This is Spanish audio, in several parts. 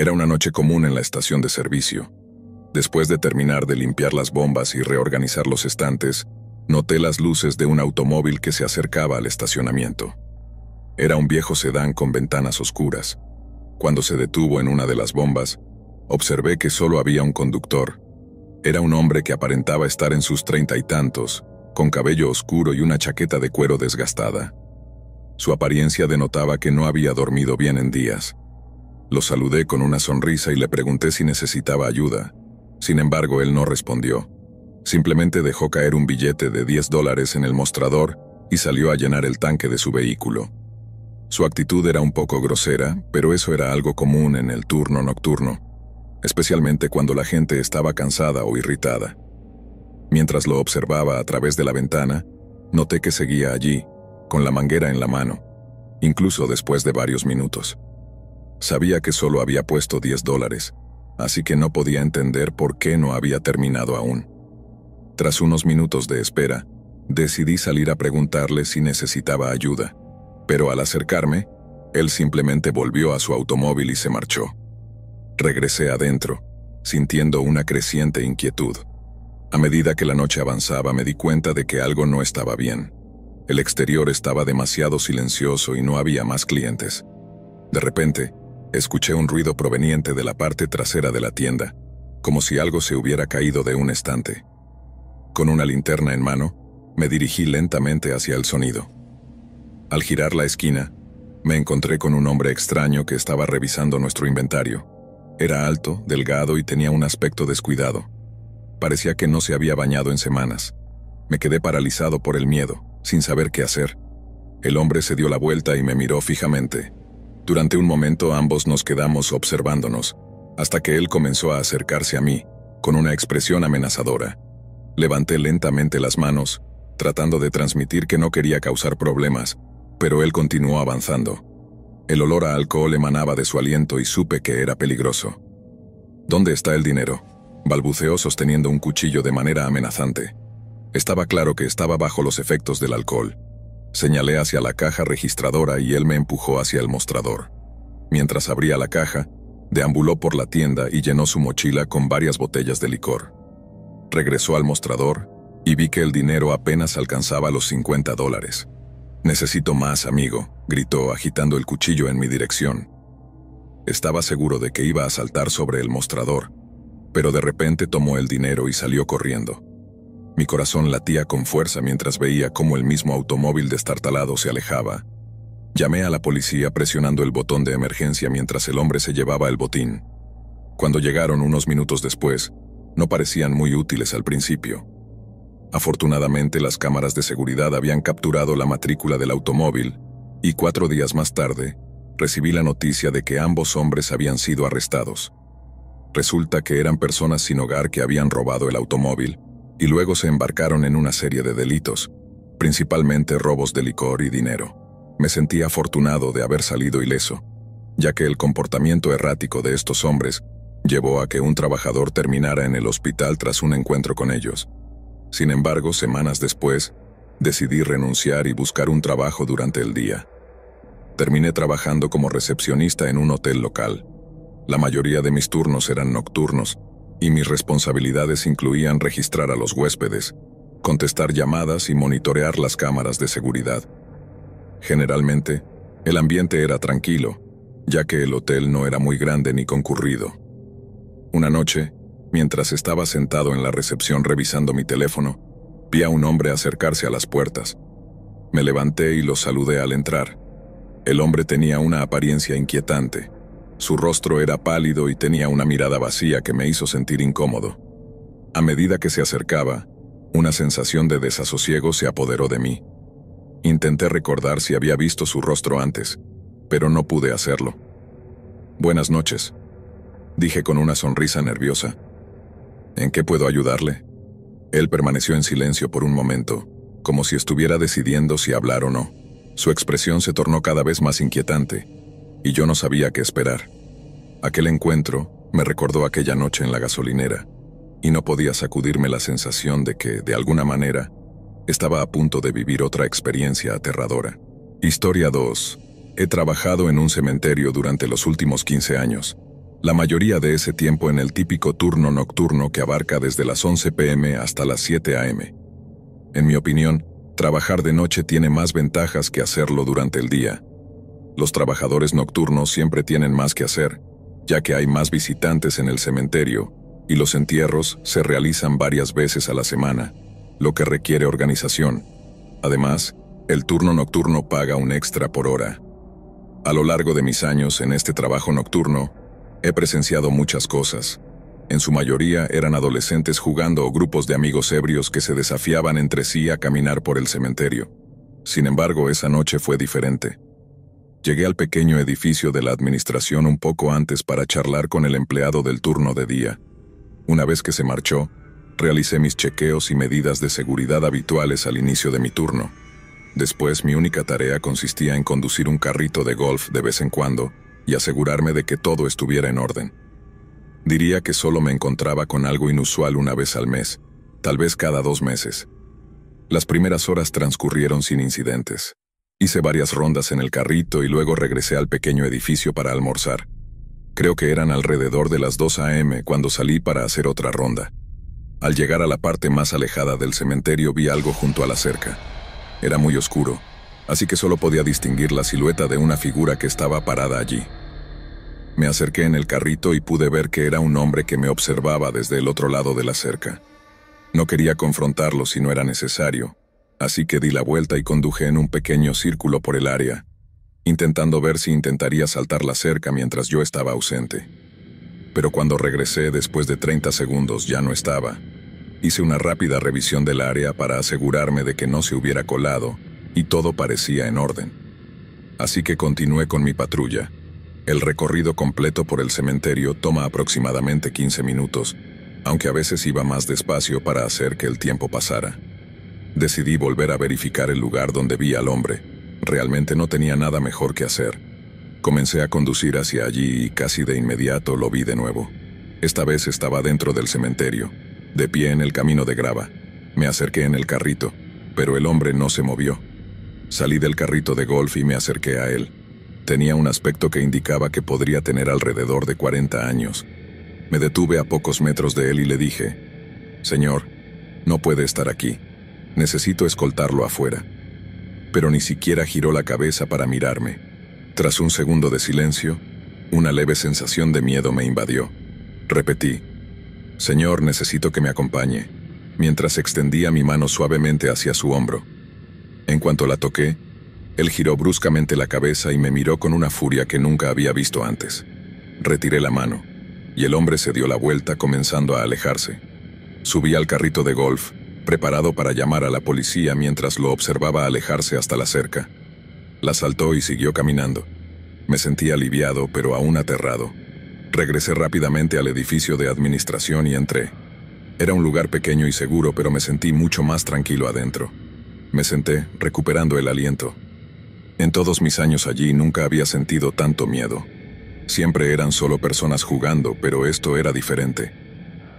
Era una noche común en la estación de servicio. Después de terminar de limpiar las bombas y reorganizar los estantes, noté las luces de un automóvil que se acercaba al estacionamiento. Era un viejo sedán con ventanas oscuras. Cuando se detuvo en una de las bombas, observé que solo había un conductor. Era un hombre que aparentaba estar en sus 30 y tantos, con cabello oscuro y una chaqueta de cuero desgastada. Su apariencia denotaba que no había dormido bien en días. Lo saludé con una sonrisa y le pregunté si necesitaba ayuda. Sin embargo, él no respondió. Simplemente dejó caer un billete de $10 en el mostrador y salió a llenar el tanque de su vehículo. Su actitud era un poco grosera, pero eso era algo común en el turno nocturno, especialmente cuando la gente estaba cansada o irritada. Mientras lo observaba a través de la ventana, noté que seguía allí, con la manguera en la mano, incluso después de varios minutos. Sabía que solo había puesto $10, así que no podía entender por qué no había terminado aún. Tras unos minutos de espera, decidí salir a preguntarle si necesitaba ayuda, pero al acercarme, él simplemente volvió a su automóvil y se marchó. Regresé adentro, sintiendo una creciente inquietud. A medida que la noche avanzaba, me di cuenta de que algo no estaba bien. El exterior estaba demasiado silencioso y no había más clientes. De repente, escuché un ruido proveniente de la parte trasera de la tienda, como si algo se hubiera caído de un estante. Con una linterna en mano, me dirigí lentamente hacia el sonido. Al girar la esquina, me encontré con un hombre extraño que estaba revisando nuestro inventario. Era alto, delgado y tenía un aspecto descuidado. Parecía que no se había bañado en semanas. Me quedé paralizado por el miedo, sin saber qué hacer. El hombre se dio la vuelta y me miró fijamente. Durante un momento ambos nos quedamos observándonos, hasta que él comenzó a acercarse a mí, con una expresión amenazadora. Levanté lentamente las manos, tratando de transmitir que no quería causar problemas, pero él continuó avanzando. El olor a alcohol emanaba de su aliento y supe que era peligroso. ¿Dónde está el dinero?, balbuceó sosteniendo un cuchillo de manera amenazante. Estaba claro que estaba bajo los efectos del alcohol. Señalé hacia la caja registradora y él me empujó hacia el mostrador. Mientras abría la caja, deambuló por la tienda y llenó su mochila con varias botellas de licor. Regresó al mostrador y vi que el dinero apenas alcanzaba los $50. «Necesito más, amigo», gritó agitando el cuchillo en mi dirección. Estaba seguro de que iba a saltar sobre el mostrador, pero de repente tomó el dinero y salió corriendo. Mi corazón latía con fuerza mientras veía cómo el mismo automóvil destartalado se alejaba. Llamé a la policía presionando el botón de emergencia mientras el hombre se llevaba el botín. Cuando llegaron unos minutos después, no parecían muy útiles al principio. Afortunadamente, las cámaras de seguridad habían capturado la matrícula del automóvil y 4 días más tarde, recibí la noticia de que ambos hombres habían sido arrestados. Resulta que eran personas sin hogar que habían robado el automóvil y luego se embarcaron en una serie de delitos, principalmente robos de licor y dinero. Me sentí afortunado de haber salido ileso, ya que el comportamiento errático de estos hombres llevó a que un trabajador terminara en el hospital tras un encuentro con ellos. Sin embargo, semanas después, decidí renunciar y buscar un trabajo durante el día. Terminé trabajando como recepcionista en un hotel local. La mayoría de mis turnos eran nocturnos, y mis responsabilidades incluían registrar a los huéspedes, contestar llamadas y monitorear las cámaras de seguridad. Generalmente, el ambiente era tranquilo, ya que el hotel no era muy grande ni concurrido. Una noche, mientras estaba sentado en la recepción revisando mi teléfono, vi a un hombre acercarse a las puertas. Me levanté y lo saludé al entrar. El hombre tenía una apariencia inquietante. Su rostro era pálido y tenía una mirada vacía que me hizo sentir incómodo. A medida que se acercaba, una sensación de desasosiego se apoderó de mí. Intenté recordar si había visto su rostro antes, pero no pude hacerlo. «Buenas noches», dije con una sonrisa nerviosa. «¿En qué puedo ayudarle?». Él permaneció en silencio por un momento, como si estuviera decidiendo si hablar o no. Su expresión se tornó cada vez más inquietante, y yo no sabía qué esperar. Aquel encuentro me recordó aquella noche en la gasolinera, y no podía sacudirme la sensación de que, de alguna manera, estaba a punto de vivir otra experiencia aterradora. Historia 2. He trabajado en un cementerio durante los últimos 15 años. La mayoría de ese tiempo en el típico turno nocturno que abarca desde las 11 p.m. hasta las 7 a.m. En mi opinión, trabajar de noche tiene más ventajas que hacerlo durante el día. Los trabajadores nocturnos siempre tienen más que hacer, ya que hay más visitantes en el cementerio, y los entierros se realizan varias veces a la semana, lo que requiere organización. Además, el turno nocturno paga un extra por hora. A lo largo de mis años en este trabajo nocturno, he presenciado muchas cosas. En su mayoría eran adolescentes jugando o grupos de amigos ebrios que se desafiaban entre sí a caminar por el cementerio. Sin embargo, esa noche fue diferente. Llegué al pequeño edificio de la administración un poco antes para charlar con el empleado del turno de día. Una vez que se marchó, realicé mis chequeos y medidas de seguridad habituales al inicio de mi turno. Después, mi única tarea consistía en conducir un carrito de golf de vez en cuando y asegurarme de que todo estuviera en orden. Diría que solo me encontraba con algo inusual una vez al mes, tal vez cada 2 meses. Las primeras horas transcurrieron sin incidentes. Hice varias rondas en el carrito y luego regresé al pequeño edificio para almorzar. Creo que eran alrededor de las 2 a.m. cuando salí para hacer otra ronda. Al llegar a la parte más alejada del cementerio vi algo junto a la cerca. Era muy oscuro, así que solo podía distinguir la silueta de una figura que estaba parada allí. Me acerqué en el carrito y pude ver que era un hombre que me observaba desde el otro lado de la cerca. No quería confrontarlo si no era necesario, así que di la vuelta y conduje en un pequeño círculo por el área, intentando ver si intentaría saltar la cerca mientras yo estaba ausente. Pero cuando regresé después de 30 segundos ya no estaba. Hice una rápida revisión del área para asegurarme de que no se hubiera colado, y todo parecía en orden. Así que continué con mi patrulla. El recorrido completo por el cementerio toma aproximadamente 15 minutos, aunque a veces iba más despacio para hacer que el tiempo pasara. Decidí volver a verificar el lugar donde vi al hombre. Realmente no tenía nada mejor que hacer. Comencé a conducir hacia allí y casi de inmediato lo vi de nuevo. Esta vez estaba dentro del cementerio, de pie en el camino de grava. Me acerqué en el carrito, pero el hombre no se movió. Salí del carrito de golf y me acerqué a él. Tenía un aspecto que indicaba que podría tener alrededor de 40 años. Me detuve a pocos metros de él y le dije: «Señor, no puede estar aquí. Necesito escoltarlo afuera». Pero ni siquiera giró la cabeza para mirarme. Tras un segundo de silencio, una leve sensación de miedo me invadió. Repetí: «Señor, necesito que me acompañe», mientras extendía mi mano suavemente hacia su hombro. En cuanto la toqué, él giró bruscamente la cabeza y me miró con una furia que nunca había visto antes. Retiré la mano, y el hombre se dio la vuelta comenzando a alejarse. Subí al carrito de golf, preparado para llamar a la policía mientras lo observaba alejarse hasta la cerca. La saltó y siguió caminando. Me sentí aliviado, pero aún aterrado. Regresé rápidamente al edificio de administración y entré. Era un lugar pequeño y seguro, pero me sentí mucho más tranquilo adentro. Me senté, recuperando el aliento. En todos mis años allí nunca había sentido tanto miedo. Siempre eran solo personas jugando, pero esto era diferente.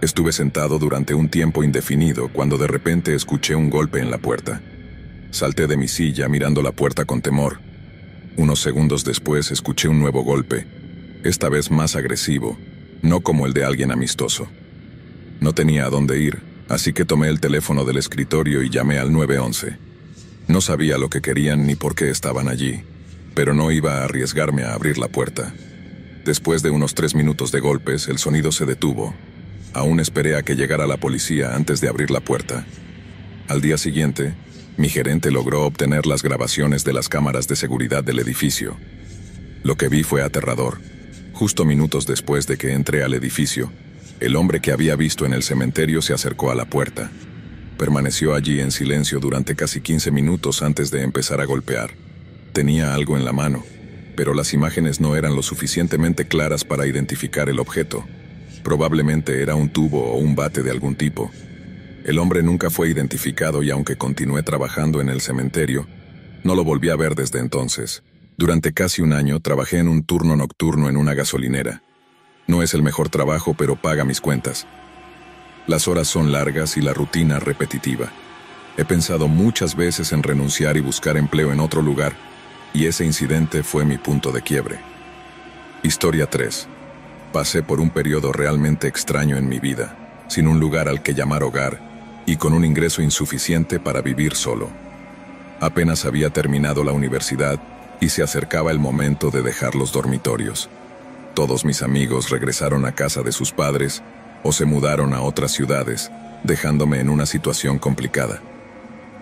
Estuve sentado durante un tiempo indefinido cuando de repente escuché un golpe en la puerta. Salté de mi silla mirando la puerta con temor. Unos segundos después escuché un nuevo golpe, esta vez más agresivo, no como el de alguien amistoso. No tenía a dónde ir, así que tomé el teléfono del escritorio y llamé al 911. No sabía lo que querían ni por qué estaban allí, pero no iba a arriesgarme a abrir la puerta. Después de unos 3 minutos de golpes, el sonido se detuvo. Aún esperé a que llegara la policía antes de abrir la puerta. Al día siguiente, mi gerente logró obtener las grabaciones de las cámaras de seguridad del edificio. Lo que vi fue aterrador. Justo minutos después de que entré al edificio, el hombre que había visto en el cementerio se acercó a la puerta. Permaneció allí en silencio durante casi 15 minutos antes de empezar a golpear. Tenía algo en la mano, pero las imágenes no eran lo suficientemente claras para identificar el objeto. Probablemente era un tubo o un bate de algún tipo. El hombre nunca fue identificado y aunque continué trabajando en el cementerio, no lo volví a ver desde entonces. Durante casi un año trabajé en un turno nocturno en una gasolinera. No es el mejor trabajo, pero paga mis cuentas. Las horas son largas y la rutina repetitiva. He pensado muchas veces en renunciar y buscar empleo en otro lugar, y ese incidente fue mi punto de quiebre. Historia 3. Pasé por un periodo realmente extraño en mi vida, sin un lugar al que llamar hogar y con un ingreso insuficiente para vivir solo. Apenas había terminado la universidad y se acercaba el momento de dejar los dormitorios. Todos mis amigos regresaron a casa de sus padres o se mudaron a otras ciudades, dejándome en una situación complicada.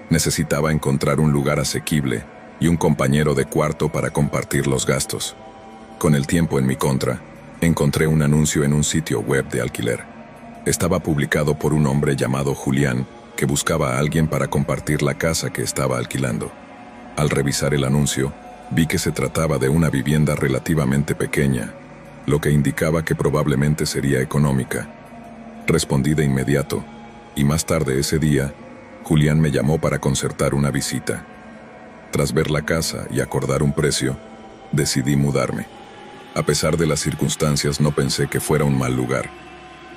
Necesitaba encontrar un lugar asequible y un compañero de cuarto para compartir los gastos. Con el tiempo en mi contra, encontré un anuncio en un sitio web de alquiler. Estaba publicado por un hombre llamado Julián, que buscaba a alguien para compartir la casa que estaba alquilando. Al revisar el anuncio, vi que se trataba de una vivienda relativamente pequeña, lo que indicaba que probablemente sería económica. Respondí de inmediato, y más tarde ese día, Julián me llamó para concertar una visita. Tras ver la casa y acordar un precio, decidí mudarme. A pesar de las circunstancias, no pensé que fuera un mal lugar.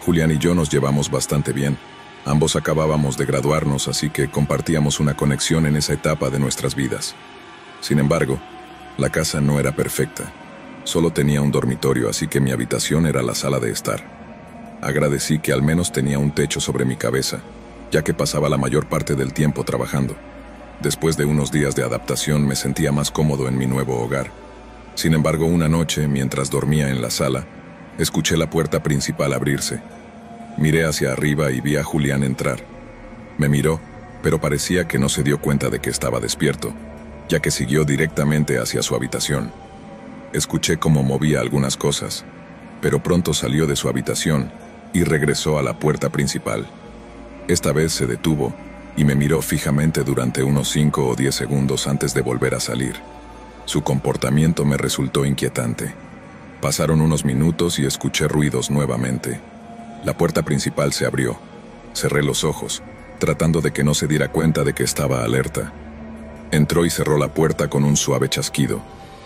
Julián y yo nos llevamos bastante bien. Ambos acabábamos de graduarnos, así que compartíamos una conexión en esa etapa de nuestras vidas. Sin embargo, la casa no era perfecta. Solo tenía un dormitorio, así que mi habitación era la sala de estar. Agradecí que al menos tenía un techo sobre mi cabeza, ya que pasaba la mayor parte del tiempo trabajando. Después de unos días de adaptación, me sentía más cómodo en mi nuevo hogar. Sin embargo, una noche, mientras dormía en la sala, escuché la puerta principal abrirse. Miré hacia arriba y vi a Julián entrar. Me miró, pero parecía que no se dio cuenta de que estaba despierto, ya que siguió directamente hacia su habitación. Escuché cómo movía algunas cosas, pero pronto salió de su habitación y regresó a la puerta principal. Esta vez se detuvo y me miró fijamente durante unos 5 o 10 segundos antes de volver a salir. Su comportamiento me resultó inquietante. Pasaron unos minutos y escuché ruidos nuevamente. La puerta principal se abrió. Cerré los ojos, tratando de que no se diera cuenta de que estaba alerta. Entró y cerró la puerta con un suave chasquido.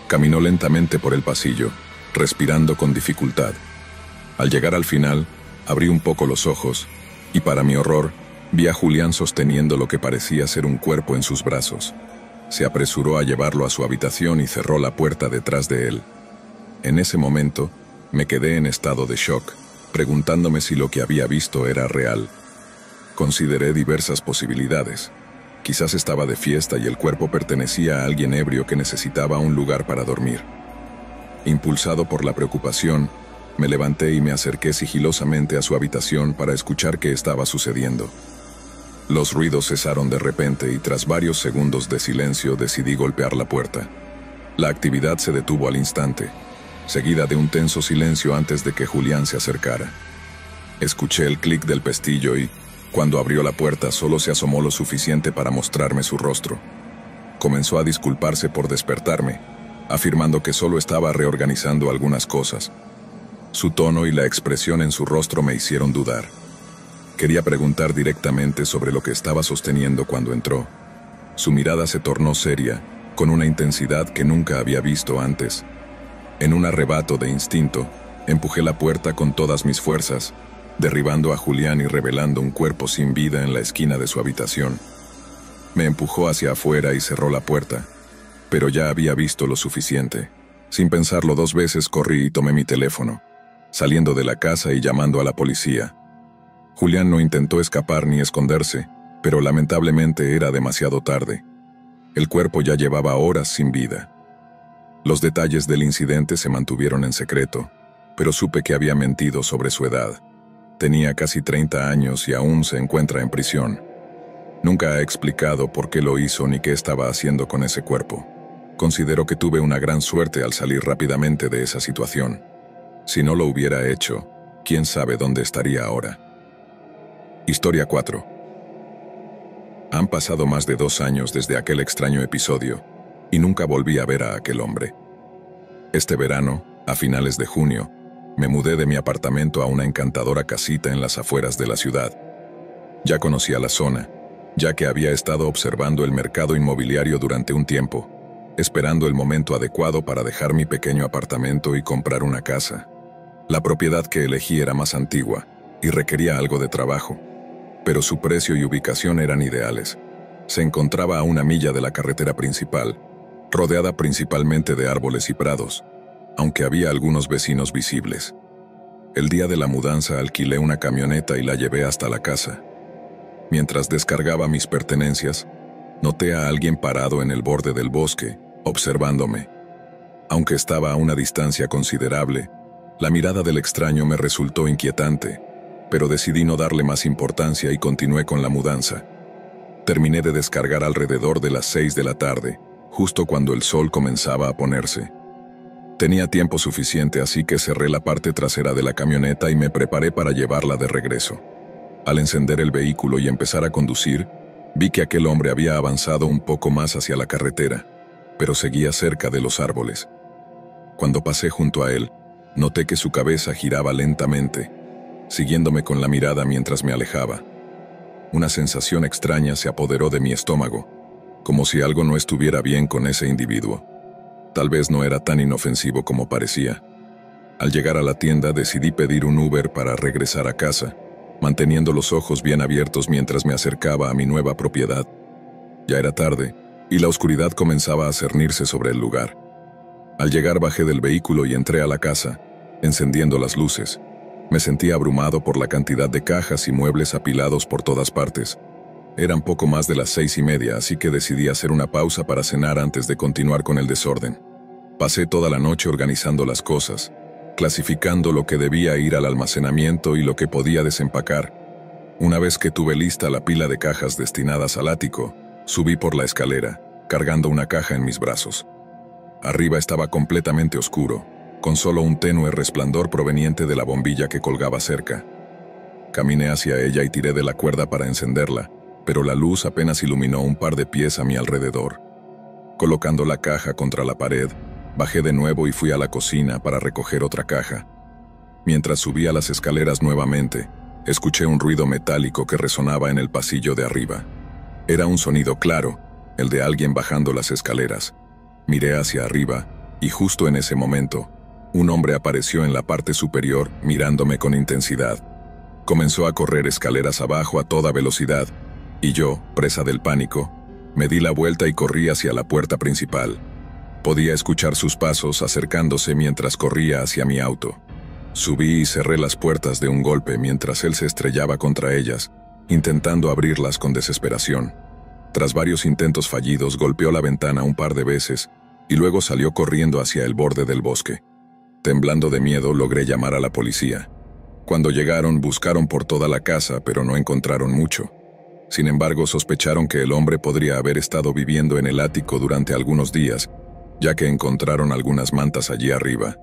Caminó lentamente por el pasillo, respirando con dificultad. Al llegar al final, abrí un poco los ojos y, para mi horror, vi a Julián sosteniendo lo que parecía ser un cuerpo en sus brazos. Se apresuró a llevarlo a su habitación y cerró la puerta detrás de él. En ese momento, me quedé en estado de shock, preguntándome si lo que había visto era real. Consideré diversas posibilidades. Quizás estaba de fiesta y el cuerpo pertenecía a alguien ebrio que necesitaba un lugar para dormir. Impulsado por la preocupación, me levanté y me acerqué sigilosamente a su habitación para escuchar qué estaba sucediendo. Los ruidos cesaron de repente y tras varios segundos de silencio decidí golpear la puerta. La actividad se detuvo al instante, seguida de un tenso silencio antes de que Julián se acercara. Escuché el clic del pestillo y, cuando abrió la puerta, solo se asomó lo suficiente para mostrarme su rostro. Comenzó a disculparse por despertarme, afirmando que solo estaba reorganizando algunas cosas. Su tono y la expresión en su rostro me hicieron dudar. Quería preguntar directamente sobre lo que estaba sosteniendo cuando entró. Su mirada se tornó seria, con una intensidad que nunca había visto antes. En un arrebato de instinto, empujé la puerta con todas mis fuerzas, derribando a Julián y revelando un cuerpo sin vida en la esquina de su habitación. Me empujó hacia afuera y cerró la puerta, pero ya había visto lo suficiente. Sin pensarlo 2 veces corrí y tomé mi teléfono, saliendo de la casa y llamando a la policía. Julián no intentó escapar ni esconderse, pero lamentablemente era demasiado tarde. El cuerpo ya llevaba horas sin vida. Los detalles del incidente se mantuvieron en secreto, pero supe que había mentido sobre su edad. Tenía casi 30 años y aún se encuentra en prisión. Nunca ha explicado por qué lo hizo ni qué estaba haciendo con ese cuerpo. Considero que tuve una gran suerte al salir rápidamente de esa situación. Si no lo hubiera hecho, quién sabe dónde estaría ahora. Historia 4. Han pasado más de 2 años desde aquel extraño episodio, y nunca volví a ver a aquel hombre. Este verano, a finales de junio, me mudé de mi apartamento a una encantadora casita en las afueras de la ciudad. Ya conocía la zona, ya que había estado observando el mercado inmobiliario durante un tiempo, esperando el momento adecuado para dejar mi pequeño apartamento y comprar una casa. La propiedad que elegí era más antigua y requería algo de trabajo, pero su precio y ubicación eran ideales. Se encontraba a 1 milla de la carretera principal, rodeada principalmente de árboles y prados, aunque había algunos vecinos visibles. El día de la mudanza alquilé una camioneta y la llevé hasta la casa. Mientras descargaba mis pertenencias, noté a alguien parado en el borde del bosque, observándome. Aunque estaba a una distancia considerable, la mirada del extraño me resultó inquietante, pero decidí no darle más importancia y continué con la mudanza. Terminé de descargar alrededor de las 6 de la tarde, justo cuando el sol comenzaba a ponerse. Tenía tiempo suficiente, así que cerré la parte trasera de la camioneta y me preparé para llevarla de regreso. Al encender el vehículo y empezar a conducir, vi que aquel hombre había avanzado un poco más hacia la carretera, pero seguía cerca de los árboles. Cuando pasé junto a él, noté que su cabeza giraba lentamente, siguiéndome con la mirada mientras me alejaba. Una sensación extraña se apoderó de mi estómago, como si algo no estuviera bien con ese individuo. Tal vez no era tan inofensivo como parecía. Al llegar a la tienda decidí pedir un Uber para regresar a casa, manteniendo los ojos bien abiertos mientras me acercaba a mi nueva propiedad. Ya era tarde, y la oscuridad comenzaba a cernirse sobre el lugar. Al llegar bajé del vehículo y entré a la casa, encendiendo las luces. Me sentí abrumado por la cantidad de cajas y muebles apilados por todas partes. Eran poco más de las 6:30, así que decidí hacer una pausa para cenar antes de continuar con el desorden. Pasé toda la noche organizando las cosas, clasificando lo que debía ir al almacenamiento y lo que podía desempacar. Una vez que tuve lista la pila de cajas destinadas al ático, subí por la escalera, cargando una caja en mis brazos. Arriba estaba completamente oscuro, con solo un tenue resplandor proveniente de la bombilla que colgaba cerca. Caminé hacia ella y tiré de la cuerda para encenderla, pero la luz apenas iluminó un par de pies a mi alrededor. Colocando la caja contra la pared, bajé de nuevo y fui a la cocina para recoger otra caja. Mientras subía las escaleras nuevamente, escuché un ruido metálico que resonaba en el pasillo de arriba. Era un sonido claro, el de alguien bajando las escaleras. Miré hacia arriba, y justo en ese momento, un hombre apareció en la parte superior, mirándome con intensidad. Comenzó a correr escaleras abajo a toda velocidad, y yo, presa del pánico, me di la vuelta y corrí hacia la puerta principal. Podía escuchar sus pasos acercándose mientras corría hacia mi auto. Subí y cerré las puertas de un golpe mientras él se estrellaba contra ellas, intentando abrirlas con desesperación. Tras varios intentos fallidos, golpeó la ventana un par de veces, y luego salió corriendo hacia el borde del bosque. Temblando de miedo, logré llamar a la policía. Cuando llegaron, buscaron por toda la casa, pero no encontraron mucho. Sin embargo, sospecharon que el hombre podría haber estado viviendo en el ático durante algunos días, ya que encontraron algunas mantas allí arriba.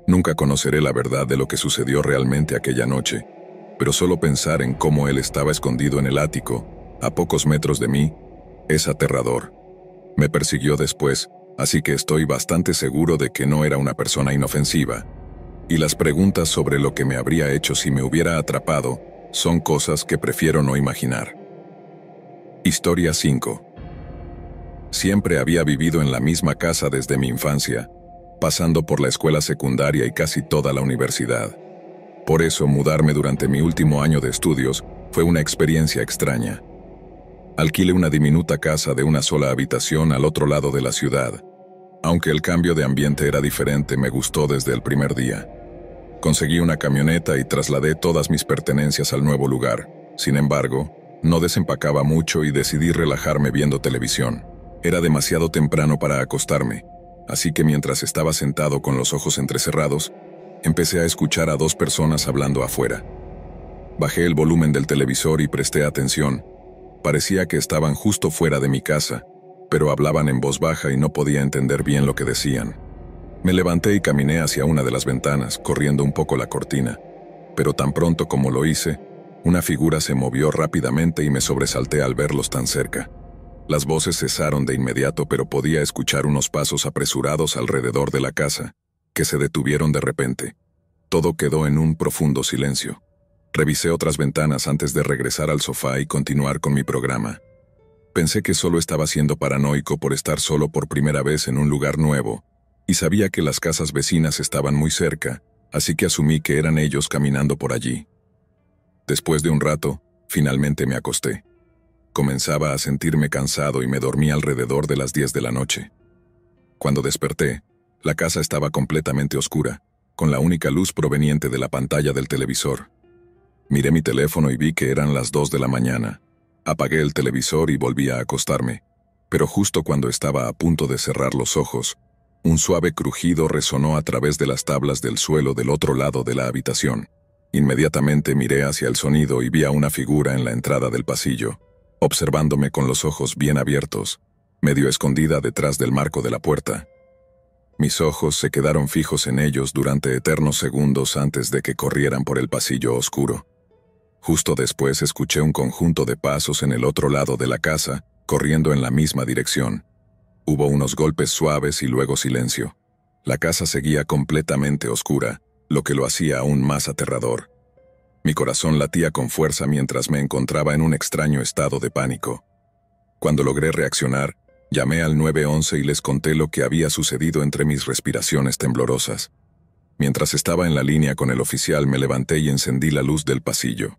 Nunca conoceré la verdad de lo que sucedió realmente aquella noche, pero solo pensar en cómo él estaba escondido en el ático, a pocos metros de mí, es aterrador. Me persiguió después, así que estoy bastante seguro de que no era una persona inofensiva. Y las preguntas sobre lo que me habría hecho si me hubiera atrapado son cosas que prefiero no imaginar. Historia 5. Siempre había vivido en la misma casa desde mi infancia, pasando por la escuela secundaria y casi toda la universidad. Por eso, mudarme durante mi último año de estudios fue una experiencia extraña. Alquilé una diminuta casa de una sola habitación al otro lado de la ciudad. Aunque el cambio de ambiente era diferente, me gustó desde el primer día. Conseguí una camioneta y trasladé todas mis pertenencias al nuevo lugar. Sin embargo, no desempacaba mucho y decidí relajarme viendo televisión. Era demasiado temprano para acostarme, así que mientras estaba sentado con los ojos entrecerrados, empecé a escuchar a dos personas hablando afuera. Bajé el volumen del televisor y presté atención. Parecía que estaban justo fuera de mi casa, pero hablaban en voz baja y no podía entender bien lo que decían. Me levanté y caminé hacia una de las ventanas, corriendo un poco la cortina, pero tan pronto como lo hice, una figura se movió rápidamente y me sobresalté al verlos tan cerca. Las voces cesaron de inmediato, pero podía escuchar unos pasos apresurados alrededor de la casa, que se detuvieron de repente. Todo quedó en un profundo silencio. Revisé otras ventanas antes de regresar al sofá y continuar con mi programa. Pensé que solo estaba siendo paranoico por estar solo por primera vez en un lugar nuevo, y sabía que las casas vecinas estaban muy cerca, así que asumí que eran ellos caminando por allí. Después de un rato, finalmente me acosté. Comenzaba a sentirme cansado y me dormí alrededor de las 10 de la noche. Cuando desperté, la casa estaba completamente oscura, con la única luz proveniente de la pantalla del televisor. Miré mi teléfono y vi que eran las 2 de la mañana. Apagué el televisor y volví a acostarme, pero justo cuando estaba a punto de cerrar los ojos, un suave crujido resonó a través de las tablas del suelo del otro lado de la habitación. Inmediatamente miré hacia el sonido y vi a una figura en la entrada del pasillo, observándome con los ojos bien abiertos, medio escondida detrás del marco de la puerta. Mis ojos se quedaron fijos en ellos durante eternos segundos antes de que corrieran por el pasillo oscuro. Justo después escuché un conjunto de pasos en el otro lado de la casa, corriendo en la misma dirección. Hubo unos golpes suaves y luego silencio. La casa seguía completamente oscura, lo que lo hacía aún más aterrador. Mi corazón latía con fuerza mientras me encontraba en un extraño estado de pánico. Cuando logré reaccionar, llamé al 911 y les conté lo que había sucedido entre mis respiraciones temblorosas. Mientras estaba en la línea con el oficial, me levanté y encendí la luz del pasillo.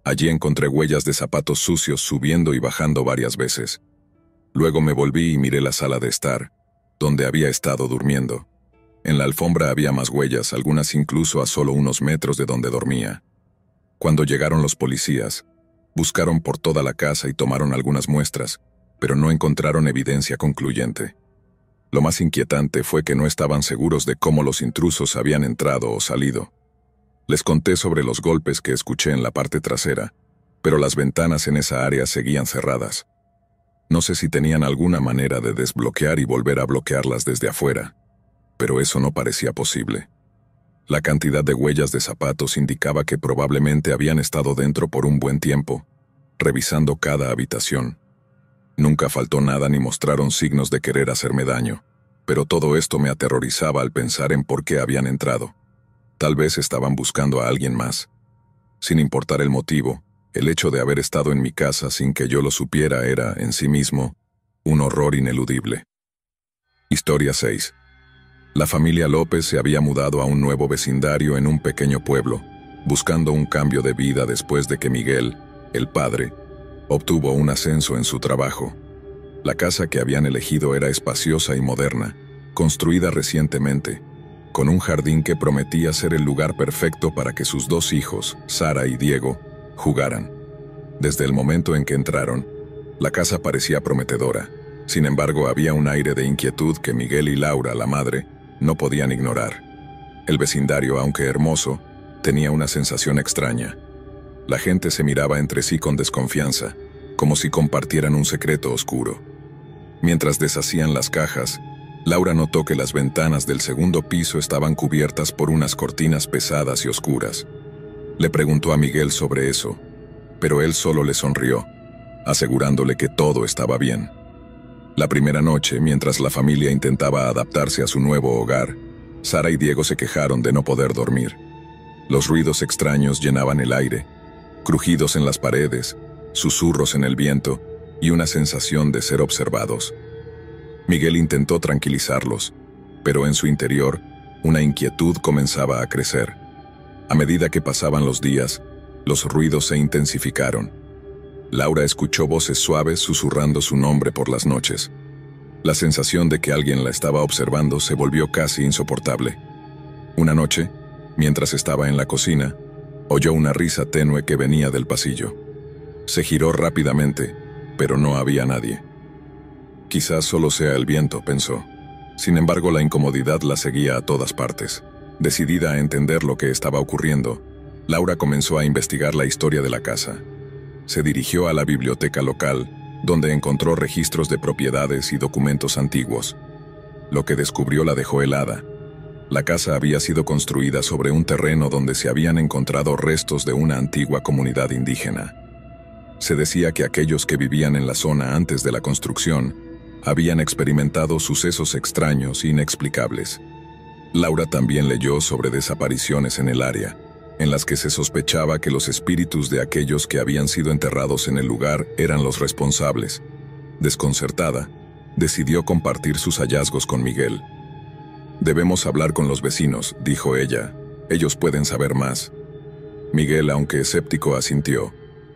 Allí encontré huellas de zapatos sucios subiendo y bajando varias veces. Luego me volví y miré la sala de estar, donde había estado durmiendo. En la alfombra había más huellas, algunas incluso a solo unos metros de donde dormía. Cuando llegaron los policías, buscaron por toda la casa y tomaron algunas muestras, pero no encontraron evidencia concluyente. Lo más inquietante fue que no estaban seguros de cómo los intrusos habían entrado o salido. Les conté sobre los golpes que escuché en la parte trasera, pero las ventanas en esa área seguían cerradas. No sé si tenían alguna manera de desbloquear y volver a bloquearlas desde afuera, pero eso no parecía posible. La cantidad de huellas de zapatos indicaba que probablemente habían estado dentro por un buen tiempo, revisando cada habitación. Nunca faltó nada ni mostraron signos de querer hacerme daño, pero todo esto me aterrorizaba al pensar en por qué habían entrado. Tal vez estaban buscando a alguien más. Sin importar el motivo, el hecho de haber estado en mi casa sin que yo lo supiera era, en sí mismo, un horror ineludible. Historia 6. La familia López se había mudado a un nuevo vecindario en un pequeño pueblo, buscando un cambio de vida después de que Miguel, el padre, obtuvo un ascenso en su trabajo. La casa que habían elegido era espaciosa y moderna, construida recientemente, con un jardín que prometía ser el lugar perfecto para que sus dos hijos, Sara y Diego, jugaran. Desde el momento en que entraron, la casa parecía prometedora. Sin embargo, había un aire de inquietud que Miguel y Laura, la madre, no podían ignorar. El vecindario, aunque hermoso, tenía una sensación extraña. La gente se miraba entre sí con desconfianza, como si compartieran un secreto oscuro. Mientras deshacían las cajas, Laura notó que las ventanas del segundo piso estaban cubiertas por unas cortinas pesadas y oscuras. Le preguntó a Miguel sobre eso, pero él solo le sonrió, asegurándole que todo estaba bien. La primera noche, mientras la familia intentaba adaptarse a su nuevo hogar, Sara y Diego se quejaron de no poder dormir. Los ruidos extraños llenaban el aire, crujidos en las paredes, susurros en el viento y una sensación de ser observados. Miguel intentó tranquilizarlos, pero en su interior, una inquietud comenzaba a crecer. A medida que pasaban los días, los ruidos se intensificaron. Laura escuchó voces suaves susurrando su nombre por las noches. La sensación de que alguien la estaba observando se volvió casi insoportable. Una noche, mientras estaba en la cocina, oyó una risa tenue que venía del pasillo. Se giró rápidamente, pero no había nadie. Quizás solo sea el viento, pensó. Sin embargo, la incomodidad la seguía a todas partes. Decidida a entender lo que estaba ocurriendo, Laura comenzó a investigar la historia de la casa. Se dirigió a la biblioteca local, donde encontró registros de propiedades y documentos antiguos. Lo que descubrió la dejó helada. La casa había sido construida sobre un terreno donde se habían encontrado restos de una antigua comunidad indígena. Se decía que aquellos que vivían en la zona antes de la construcción habían experimentado sucesos extraños e inexplicables. Laura también leyó sobre desapariciones en el área, en las que se sospechaba que los espíritus de aquellos que habían sido enterrados en el lugar eran los responsables. Desconcertada, decidió compartir sus hallazgos con Miguel. «Debemos hablar con los vecinos», dijo ella. «Ellos pueden saber más». Miguel, aunque escéptico, asintió.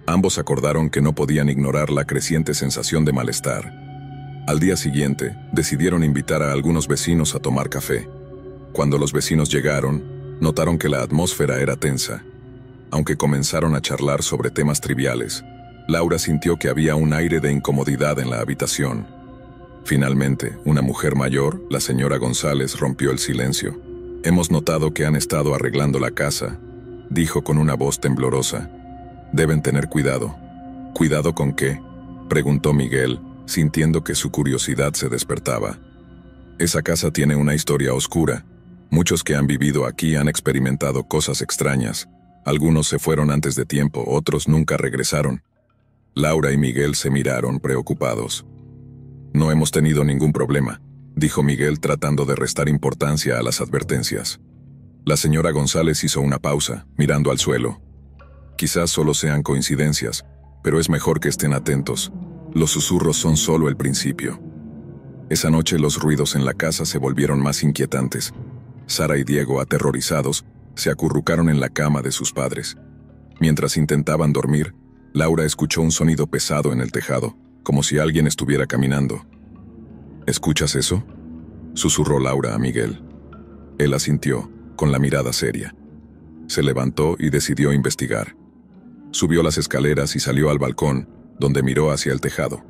Ambos acordaron que no podían ignorar la creciente sensación de malestar. Al día siguiente, decidieron invitar a algunos vecinos a tomar café. Cuando los vecinos llegaron, notaron que la atmósfera era tensa. Aunque comenzaron a charlar sobre temas triviales, Laura sintió que había un aire de incomodidad en la habitación. Finalmente, una mujer mayor, la señora González, rompió el silencio. «Hemos notado que han estado arreglando la casa», dijo con una voz temblorosa. «Deben tener cuidado». «¿Cuidado con qué?», preguntó Miguel, sintiendo que su curiosidad se despertaba. «Esa casa tiene una historia oscura. Muchos que han vivido aquí han experimentado cosas extrañas. Algunos se fueron antes de tiempo, otros nunca regresaron». Laura y Miguel se miraron preocupados. «No hemos tenido ningún problema», dijo Miguel tratando de restar importancia a las advertencias. La señora González hizo una pausa, mirando al suelo. «Quizás solo sean coincidencias, pero es mejor que estén atentos. Los susurros son solo el principio». Esa noche los ruidos en la casa se volvieron más inquietantes. Sara y Diego, aterrorizados, se acurrucaron en la cama de sus padres. Mientras intentaban dormir, Laura escuchó un sonido pesado en el tejado, como si alguien estuviera caminando. «¿Escuchas eso?», susurró Laura a Miguel. Él asintió, con la mirada seria. Se levantó y decidió investigar. Subió las escaleras y salió al balcón, donde miró hacia el tejado.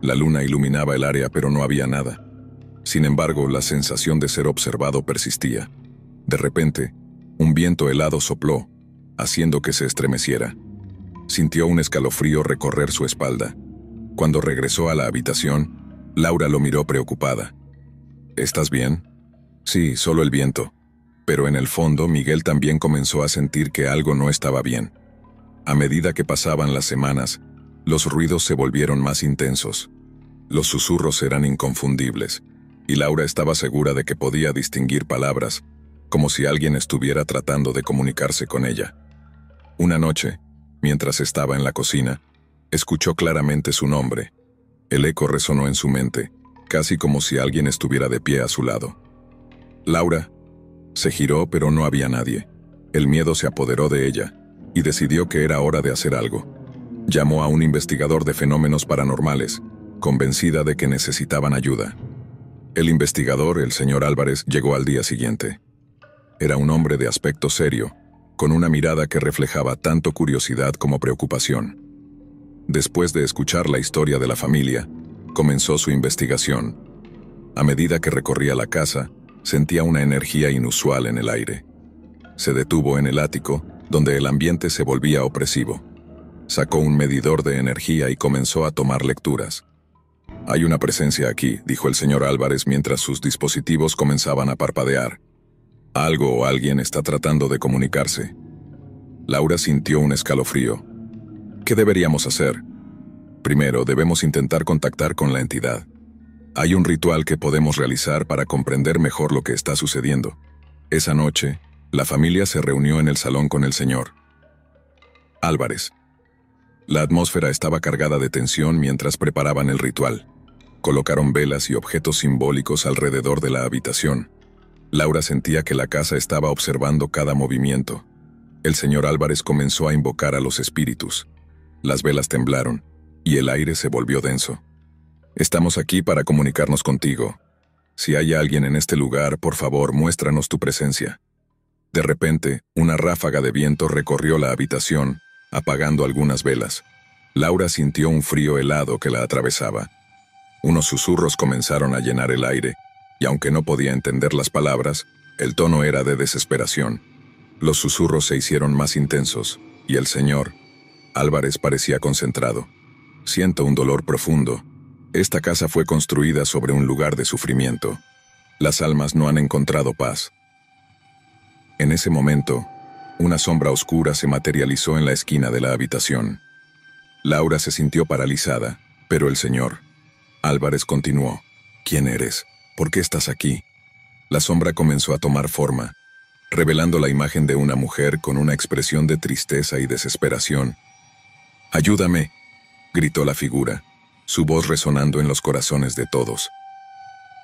La luna iluminaba el área, pero no había nada. Sin embargo, la sensación de ser observado persistía. De repente, un viento helado sopló, haciendo que se estremeciera. Sintió un escalofrío recorrer su espalda. Cuando regresó a la habitación, Laura lo miró preocupada. «¿Estás bien?». «Sí, solo el viento». Pero en el fondo, Miguel también comenzó a sentir que algo no estaba bien. A medida que pasaban las semanas, los ruidos se volvieron más intensos. Los susurros eran inconfundibles, y Laura estaba segura de que podía distinguir palabras, como si alguien estuviera tratando de comunicarse con ella. Una noche, mientras estaba en la cocina, escuchó claramente su nombre. El eco resonó en su mente, casi como si alguien estuviera de pie a su lado. «Laura». Se giró, pero no había nadie. El miedo se apoderó de ella, y decidió que era hora de hacer algo. Llamó a un investigador de fenómenos paranormales, convencida de que necesitaban ayuda. El investigador, el señor Álvarez, llegó al día siguiente. Era un hombre de aspecto serio, con una mirada que reflejaba tanto curiosidad como preocupación. Después de escuchar la historia de la familia, comenzó su investigación. A medida que recorría la casa, sentía una energía inusual en el aire. Se detuvo en el ático, donde el ambiente se volvía opresivo. Sacó un medidor de energía y comenzó a tomar lecturas. «Hay una presencia aquí», dijo el señor Álvarez mientras sus dispositivos comenzaban a parpadear. «Algo o alguien está tratando de comunicarse». Laura sintió un escalofrío. «¿Qué deberíamos hacer?». «Primero, debemos intentar contactar con la entidad. Hay un ritual que podemos realizar para comprender mejor lo que está sucediendo». Esa noche, la familia se reunió en el salón con el señor Álvarez. La atmósfera estaba cargada de tensión mientras preparaban el ritual. Colocaron velas y objetos simbólicos alrededor de la habitación. Laura sentía que la casa estaba observando cada movimiento. El señor Álvarez comenzó a invocar a los espíritus. Las velas temblaron, y el aire se volvió denso. «Estamos aquí para comunicarnos contigo. Si hay alguien en este lugar, por favor, muéstranos tu presencia». De repente, una ráfaga de viento recorrió la habitación, apagando algunas velas. Laura sintió un frío helado que la atravesaba. Unos susurros comenzaron a llenar el aire, y aunque no podía entender las palabras, el tono era de desesperación. Los susurros se hicieron más intensos, y el señor Álvarez parecía concentrado. «Siento un dolor profundo. Esta casa fue construida sobre un lugar de sufrimiento. Las almas no han encontrado paz». En ese momento, una sombra oscura se materializó en la esquina de la habitación. Laura se sintió paralizada, pero el señor Álvarez continuó. «¿Quién eres? ¿Por qué estás aquí?». La sombra comenzó a tomar forma, revelando la imagen de una mujer con una expresión de tristeza y desesperación. «Ayúdame», gritó la figura, su voz resonando en los corazones de todos.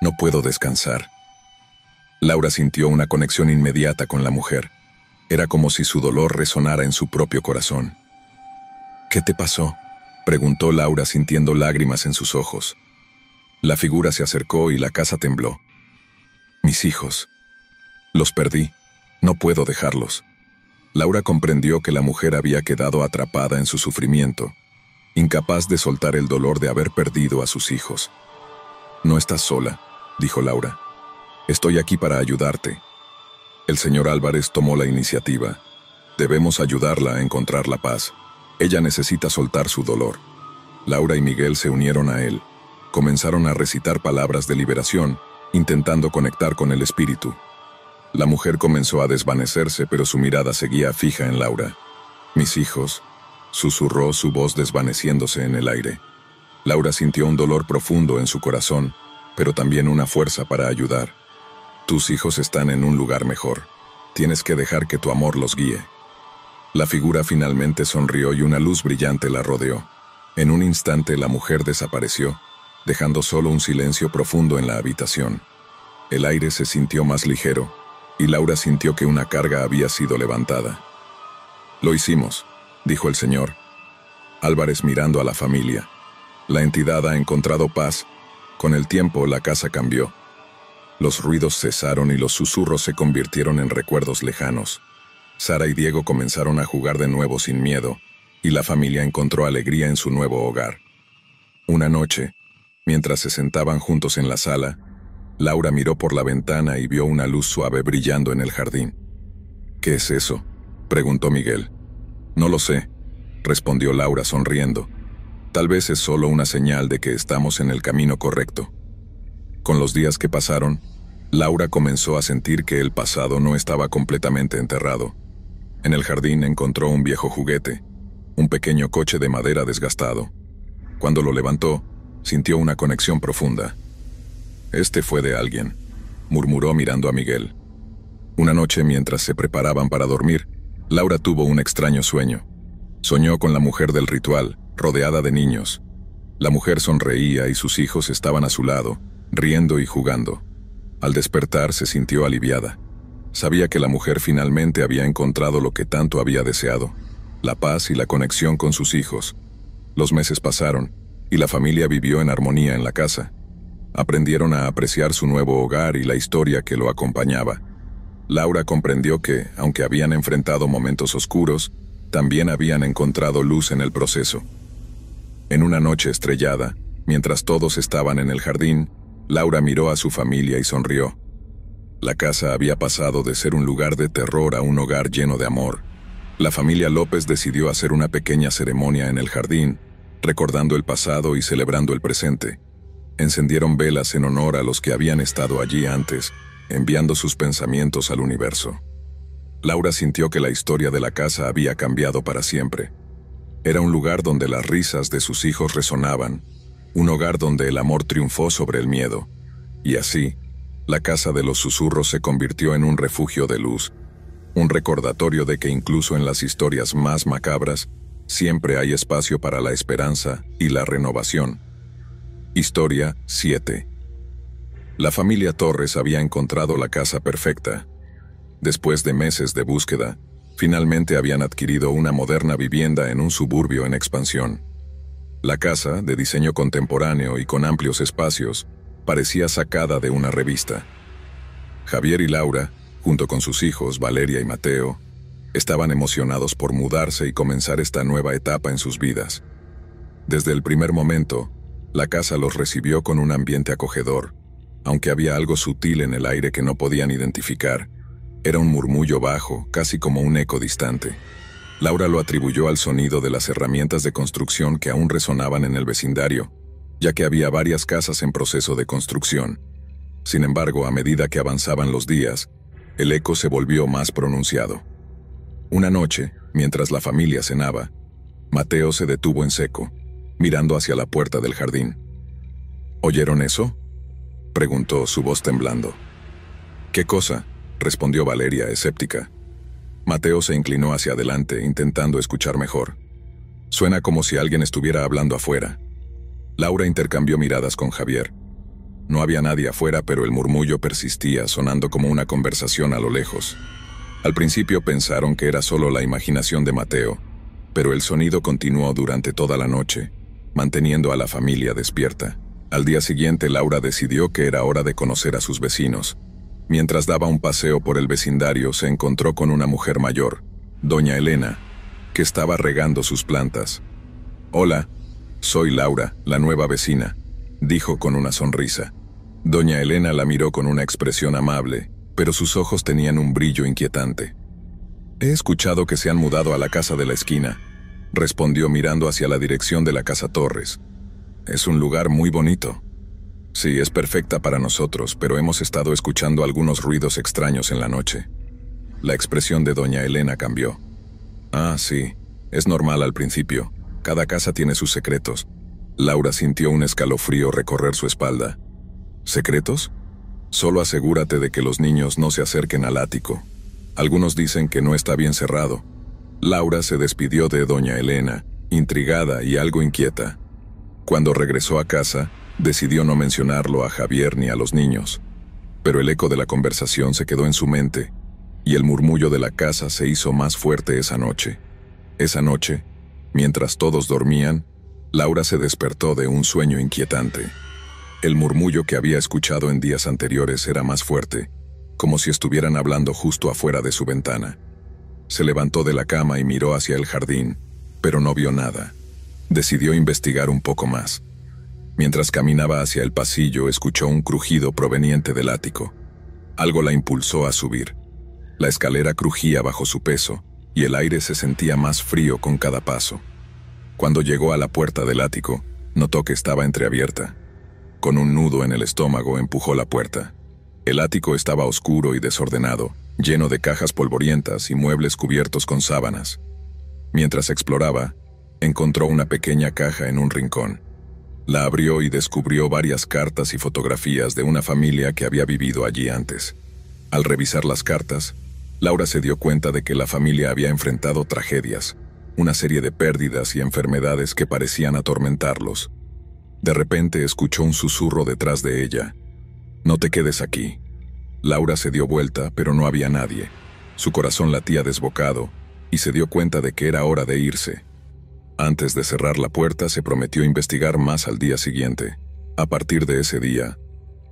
«No puedo descansar». Laura sintió una conexión inmediata con la mujer. Era como si su dolor resonara en su propio corazón. «¿Qué te pasó?», preguntó Laura sintiendo lágrimas en sus ojos. La figura se acercó y la casa tembló. «Mis hijos». Los perdí. No puedo dejarlos. Laura comprendió que la mujer había quedado atrapada en su sufrimiento, incapaz de soltar el dolor de haber perdido a sus hijos. No estás sola, dijo Laura. Estoy aquí para ayudarte. El señor Álvarez tomó la iniciativa. Debemos ayudarla a encontrar la paz. Ella necesita soltar su dolor. Laura y Miguel se unieron a él. Comenzaron a recitar palabras de liberación, intentando conectar con el espíritu. La mujer comenzó a desvanecerse, pero su mirada seguía fija en Laura. «Mis hijos», susurró, su voz desvaneciéndose en el aire. Laura sintió un dolor profundo en su corazón, pero también una fuerza para ayudar. «Tus hijos están en un lugar mejor. Tienes que dejar que tu amor los guíe». La figura finalmente sonrió y una luz brillante la rodeó. En un instante la mujer desapareció, dejando solo un silencio profundo en la habitación. El aire se sintió más ligero, y Laura sintió que una carga había sido levantada. «Lo hicimos», dijo el señor Álvarez mirando a la familia. «La entidad ha encontrado paz. Con el tiempo la casa cambió». Los ruidos cesaron y los susurros se convirtieron en recuerdos lejanos. Sara y Diego comenzaron a jugar de nuevo sin miedo, y la familia encontró alegría en su nuevo hogar. Una noche, mientras se sentaban juntos en la sala, Laura miró por la ventana y vio una luz suave brillando en el jardín. «¿Qué es eso?», preguntó Miguel. «No lo sé», respondió Laura sonriendo. «Tal vez es solo una señal de que estamos en el camino correcto». Con los días que pasaron, Laura comenzó a sentir que el pasado no estaba completamente enterrado. En el jardín encontró un viejo juguete, un pequeño coche de madera desgastado. Cuando lo levantó, sintió una conexión profunda. «Este fue de alguien», murmuró mirando a Miguel. Una noche, mientras se preparaban para dormir, Laura tuvo un extraño sueño. Soñó con la mujer del ritual, rodeada de niños. La mujer sonreía y sus hijos estaban a su lado, riendo y jugando. Al despertar se sintió aliviada. Sabía que la mujer finalmente había encontrado lo que tanto había deseado, la paz y la conexión con sus hijos. Los meses pasaron, y la familia vivió en armonía en la casa. Aprendieron a apreciar su nuevo hogar y la historia que lo acompañaba. Laura comprendió que, aunque habían enfrentado momentos oscuros, también habían encontrado luz en el proceso. En una noche estrellada, mientras todos estaban en el jardín, Laura miró a su familia y sonrió. La casa había pasado de ser un lugar de terror a un hogar lleno de amor. La familia López decidió hacer una pequeña ceremonia en el jardín, recordando el pasado y celebrando el presente. Encendieron velas en honor a los que habían estado allí antes, enviando sus pensamientos al universo. Laura sintió que la historia de la casa había cambiado para siempre. Era un lugar donde las risas de sus hijos resonaban, un hogar donde el amor triunfó sobre el miedo. Y así, la casa de los susurros se convirtió en un refugio de luz, un recordatorio de que incluso en las historias más macabras, siempre hay espacio para la esperanza y la renovación. Historia 7. La familia Torres había encontrado la casa perfecta. Después de meses de búsqueda, finalmente habían adquirido una moderna vivienda en un suburbio en expansión. La casa, de diseño contemporáneo y con amplios espacios, parecía sacada de una revista. Javier y Laura, junto con sus hijos Valeria y Mateo, estaban emocionados por mudarse y comenzar esta nueva etapa en sus vidas. Desde el primer momento, la casa los recibió con un ambiente acogedor, aunque había algo sutil en el aire que no podían identificar. Era un murmullo bajo, casi como un eco distante. Laura lo atribuyó al sonido de las herramientas de construcción que aún resonaban en el vecindario, ya que había varias casas en proceso de construcción. Sin embargo, a medida que avanzaban los días, el eco se volvió más pronunciado. Una noche, mientras la familia cenaba, Mateo se detuvo en seco, mirando hacia la puerta del jardín. ¿Oyeron eso?, preguntó, su voz temblando. «¿Qué cosa?», respondió Valeria, escéptica. Mateo se inclinó hacia adelante, intentando escuchar mejor. «Suena como si alguien estuviera hablando afuera». Laura intercambió miradas con Javier. No había nadie afuera, pero el murmullo persistía, sonando como una conversación a lo lejos. Al principio pensaron que era solo la imaginación de Mateo, pero el sonido continuó durante toda la noche, manteniendo a la familia despierta. Al día siguiente, Laura decidió que era hora de conocer a sus vecinos. Mientras daba un paseo por el vecindario, se encontró con una mujer mayor, doña Elena, que estaba regando sus plantas. «Hola, soy Laura, la nueva vecina», dijo con una sonrisa. Doña Elena la miró con una expresión amable, pero sus ojos tenían un brillo inquietante. «He escuchado que se han mudado a la casa de la esquina», respondió mirando hacia la dirección de la casa Torres. «Es un lugar muy bonito». «Sí, es perfecta para nosotros, pero hemos estado escuchando algunos ruidos extraños en la noche». La expresión de doña Elena cambió. «Ah, sí, es normal al principio. Cada casa tiene sus secretos». Laura sintió un escalofrío recorrer su espalda. «¿Secretos? Solo asegúrate de que los niños no se acerquen al ático. Algunos dicen que no está bien cerrado». Laura se despidió de doña Elena, intrigada y algo inquieta. Cuando regresó a casa, decidió no mencionarlo a Javier ni a los niños. Pero el eco de la conversación se quedó en su mente, y el murmullo de la casa se hizo más fuerte esa noche. Esa noche, mientras todos dormían, Laura se despertó de un sueño inquietante. El murmullo que había escuchado en días anteriores era más fuerte, como si estuvieran hablando justo afuera de su ventana. Se levantó de la cama y miró hacia el jardín, pero no vio nada. Decidió investigar un poco más. Mientras caminaba hacia el pasillo, escuchó un crujido proveniente del ático. Algo la impulsó a subir. La escalera crujía bajo su peso, y el aire se sentía más frío con cada paso. Cuando llegó a la puerta del ático, notó que estaba entreabierta. Con un nudo en el estómago, empujó la puerta. El ático estaba oscuro y desordenado, lleno de cajas polvorientas y muebles cubiertos con sábanas. Mientras exploraba, encontró una pequeña caja en un rincón. La abrió y descubrió varias cartas y fotografías de una familia que había vivido allí antes. Al revisar las cartas, Laura se dio cuenta de que la familia había enfrentado tragedias, una serie de pérdidas y enfermedades que parecían atormentarlos. De repente escuchó un susurro detrás de ella. «No te quedes aquí». Laura se dio vuelta, pero no había nadie. Su corazón latía desbocado, y se dio cuenta de que era hora de irse. Antes de cerrar la puerta, se prometió investigar más al día siguiente. A partir de ese día,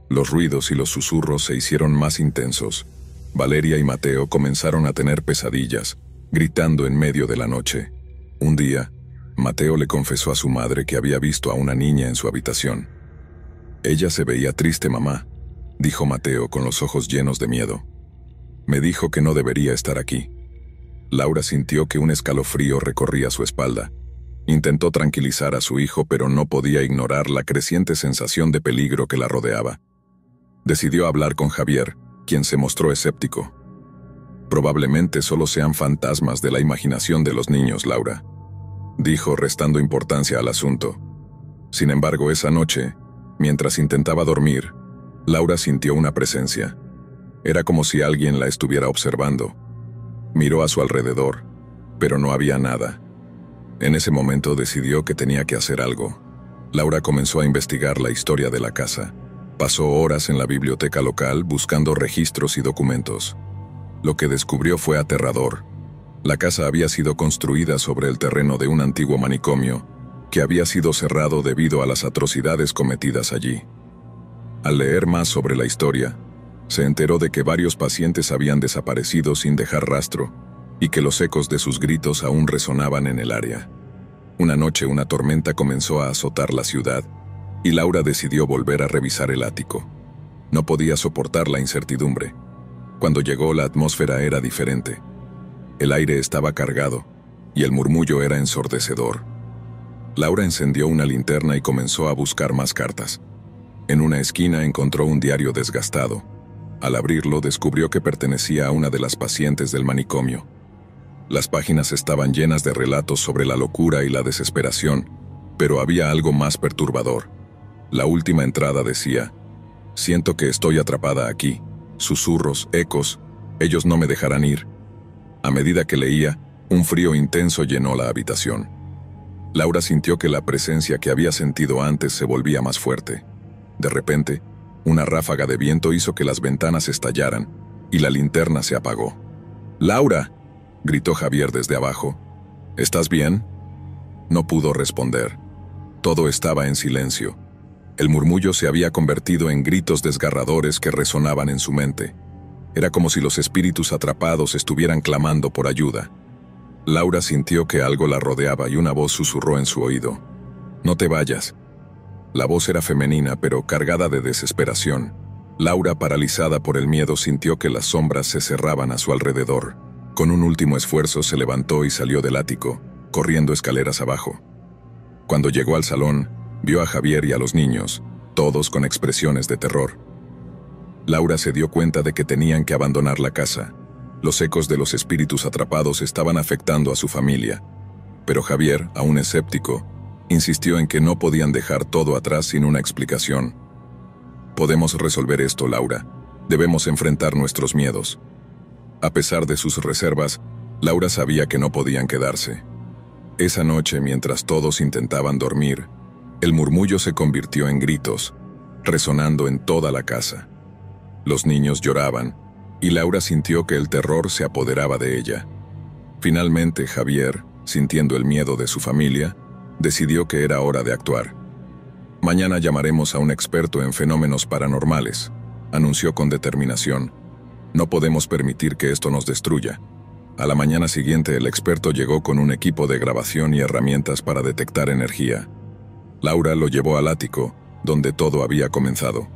los ruidos y los susurros se hicieron más intensos. Valeria y Mateo comenzaron a tener pesadillas, gritando en medio de la noche. Un día, Mateo le confesó a su madre que había visto a una niña en su habitación. «Ella se veía triste, mamá», dijo Mateo con los ojos llenos de miedo. «Me dijo que no debería estar aquí». Laura sintió que un escalofrío recorría su espalda. Intentó tranquilizar a su hijo, pero no podía ignorar la creciente sensación de peligro que la rodeaba. Decidió hablar con Javier, quien se mostró escéptico. «Probablemente solo sean fantasmas de la imaginación de los niños, Laura», dijo restando importancia al asunto. Sin embargo, esa noche, mientras intentaba dormir, Laura sintió una presencia. Era como si alguien la estuviera observando. Miró a su alrededor, pero no había nada. En ese momento decidió que tenía que hacer algo. Laura comenzó a investigar la historia de la casa. Pasó horas en la biblioteca local buscando registros y documentos. Lo que descubrió fue aterrador. La casa había sido construida sobre el terreno de un antiguo manicomio, que había sido cerrado debido a las atrocidades cometidas allí. Al leer más sobre la historia, se enteró de que varios pacientes habían desaparecido sin dejar rastro, y que los ecos de sus gritos aún resonaban en el área. Una noche una tormenta comenzó a azotar la ciudad, y Laura decidió volver a revisar el ático. No podía soportar la incertidumbre. Cuando llegó, la atmósfera era diferente. El aire estaba cargado, y el murmullo era ensordecedor. Laura encendió una linterna y comenzó a buscar más cartas. En una esquina encontró un diario desgastado. Al abrirlo, descubrió que pertenecía a una de las pacientes del manicomio. Las páginas estaban llenas de relatos sobre la locura y la desesperación, pero había algo más perturbador. La última entrada decía: «Siento que estoy atrapada aquí. Susurros, ecos, ellos no me dejarán ir». A medida que leía, un frío intenso llenó la habitación. Laura sintió que la presencia que había sentido antes se volvía más fuerte. De repente, una ráfaga de viento hizo que las ventanas estallaran, y la linterna se apagó. «¡Laura!», gritó Javier desde abajo. «¿Estás bien?». No pudo responder. Todo estaba en silencio. El murmullo se había convertido en gritos desgarradores que resonaban en su mente. Era como si los espíritus atrapados estuvieran clamando por ayuda. Laura sintió que algo la rodeaba y una voz susurró en su oído: «No te vayas». La voz era femenina, pero cargada de desesperación. Laura, paralizada por el miedo, sintió que las sombras se cerraban a su alrededor. Con un último esfuerzo se levantó y salió del ático, corriendo escaleras abajo. Cuando llegó al salón, vio a Javier y a los niños, todos con expresiones de terror. Laura se dio cuenta de que tenían que abandonar la casa. Los ecos de los espíritus atrapados estaban afectando a su familia. Pero Javier, aún escéptico, insistió en que no podían dejar todo atrás sin una explicación. «Podemos resolver esto, Laura. Debemos enfrentar nuestros miedos». A pesar de sus reservas, Laura sabía que no podían quedarse. Esa noche, mientras todos intentaban dormir, el murmullo se convirtió en gritos, resonando en toda la casa. Los niños lloraban, y Laura sintió que el terror se apoderaba de ella. Finalmente, Javier, sintiendo el miedo de su familia, decidió que era hora de actuar. «Mañana llamaremos a un experto en fenómenos paranormales», anunció con determinación. «No podemos permitir que esto nos destruya». A la mañana siguiente, el experto llegó con un equipo de grabación y herramientas para detectar energía. Laura lo llevó al ático, donde todo había comenzado.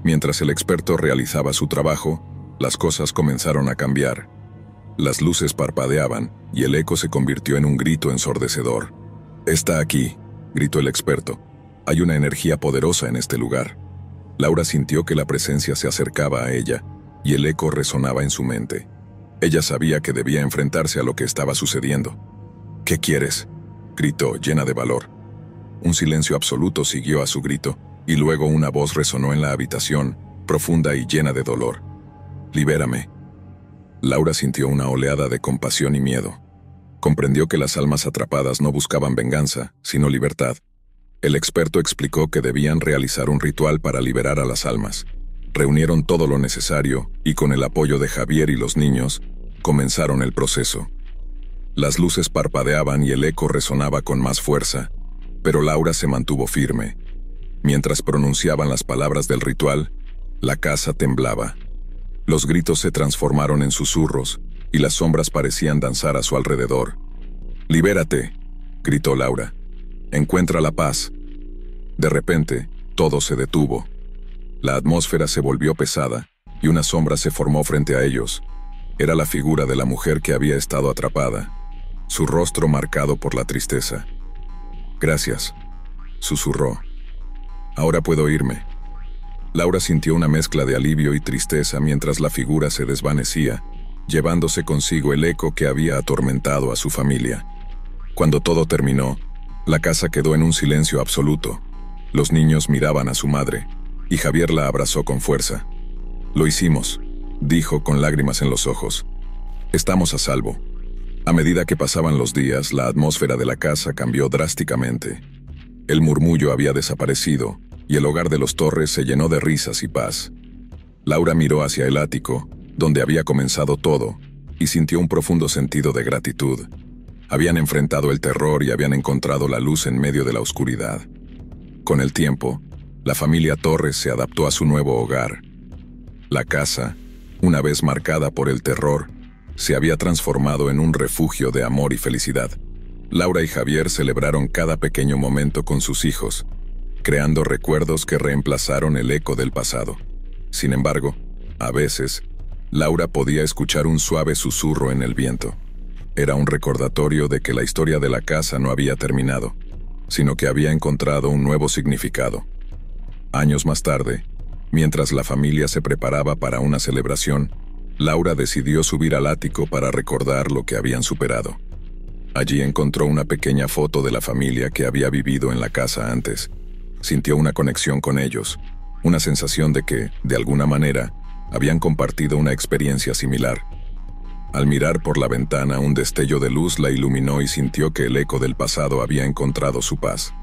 Mientras el experto realizaba su trabajo, las cosas comenzaron a cambiar. Las luces parpadeaban y el eco se convirtió en un grito ensordecedor. «Está aquí», gritó el experto. «Hay una energía poderosa en este lugar». Laura sintió que la presencia se acercaba a ella, y el eco resonaba en su mente. Ella sabía que debía enfrentarse a lo que estaba sucediendo. «¿Qué quieres?», gritó, llena de valor. Un silencio absoluto siguió a su grito, y luego una voz resonó en la habitación, profunda y llena de dolor. «Libérame». Laura sintió una oleada de compasión y miedo. Comprendió que las almas atrapadas no buscaban venganza, sino libertad. El experto explicó que debían realizar un ritual para liberar a las almas. Reunieron todo lo necesario y, con el apoyo de Javier y los niños, comenzaron el proceso. Las luces parpadeaban y el eco resonaba con más fuerza, pero Laura se mantuvo firme. Mientras pronunciaban las palabras del ritual, la casa temblaba. Los gritos se transformaron en susurros y las sombras parecían danzar a su alrededor. «Libérate», gritó Laura. «Encuentra la paz». De repente, todo se detuvo. La atmósfera se volvió pesada y una sombra se formó frente a ellos. Era la figura de la mujer que había estado atrapada, su rostro marcado por la tristeza. «Gracias», susurró. «Ahora puedo irme». Laura sintió una mezcla de alivio y tristeza mientras la figura se desvanecía, llevándose consigo el eco que había atormentado a su familia. Cuando todo terminó, la casa quedó en un silencio absoluto. Los niños miraban a su madre, y Javier la abrazó con fuerza. «Lo hicimos», dijo con lágrimas en los ojos. «Estamos a salvo». A medida que pasaban los días, la atmósfera de la casa cambió drásticamente. El murmullo había desaparecido, y el hogar de los Torres se llenó de risas y paz. Laura miró hacia el ático, donde había comenzado todo, y sintió un profundo sentido de gratitud. Habían enfrentado el terror y habían encontrado la luz en medio de la oscuridad. Con el tiempo, la familia Torres se adaptó a su nuevo hogar. La casa, una vez marcada por el terror, se había transformado en un refugio de amor y felicidad. Laura y Javier celebraron cada pequeño momento con sus hijos, creando recuerdos que reemplazaron el eco del pasado. Sin embargo, a veces, Laura podía escuchar un suave susurro en el viento. Era un recordatorio de que la historia de la casa no había terminado, sino que había encontrado un nuevo significado. Años más tarde, mientras la familia se preparaba para una celebración, Laura decidió subir al ático para recordar lo que habían superado. Allí encontró una pequeña foto de la familia que había vivido en la casa antes. Sintió una conexión con ellos, una sensación de que, de alguna manera, habían compartido una experiencia similar. Al mirar por la ventana, un destello de luz la iluminó y sintió que el eco del pasado había encontrado su paz.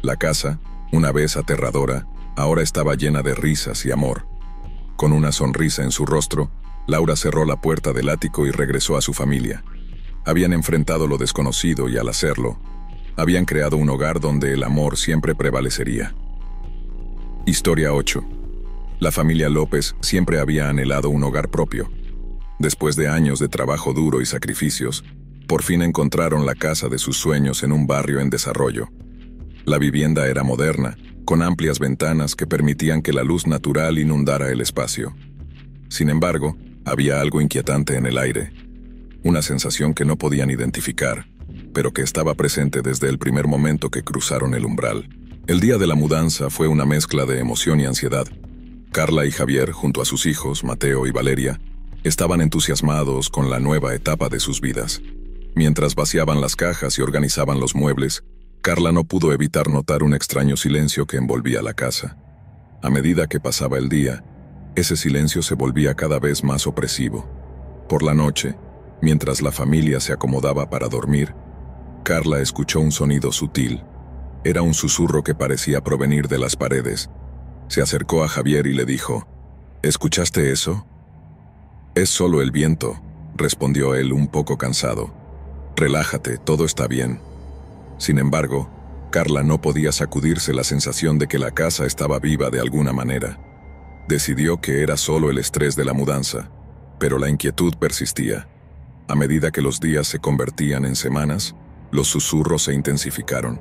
La casa, una vez aterradora, ahora estaba llena de risas y amor. Con una sonrisa en su rostro, Laura cerró la puerta del ático y regresó a su familia. Habían enfrentado lo desconocido y al hacerlo, habían creado un hogar donde el amor siempre prevalecería. Historia 8. La familia López siempre había anhelado un hogar propio. Después de años de trabajo duro y sacrificios, por fin encontraron la casa de sus sueños en un barrio en desarrollo. La vivienda era moderna, con amplias ventanas que permitían que la luz natural inundara el espacio. Sin embargo, había algo inquietante en el aire, una sensación que no podían identificar, pero que estaba presente desde el primer momento que cruzaron el umbral. El día de la mudanza fue una mezcla de emoción y ansiedad. Carla y Javier, junto a sus hijos, Mateo y Valeria, estaban entusiasmados con la nueva etapa de sus vidas. Mientras vaciaban las cajas y organizaban los muebles, Carla no pudo evitar notar un extraño silencio que envolvía la casa. A medida que pasaba el día, ese silencio se volvía cada vez más opresivo. Por la noche, mientras la familia se acomodaba para dormir, Carla escuchó un sonido sutil. Era un susurro que parecía provenir de las paredes. Se acercó a Javier y le dijo: ¿Escuchaste eso? Es solo el viento, respondió él un poco cansado. Relájate, todo está bien. Sin embargo, Carla no podía sacudirse la sensación de que la casa estaba viva de alguna manera. Decidió que era solo el estrés de la mudanza, pero la inquietud persistía. A medida que los días se convertían en semanas, los susurros se intensificaron.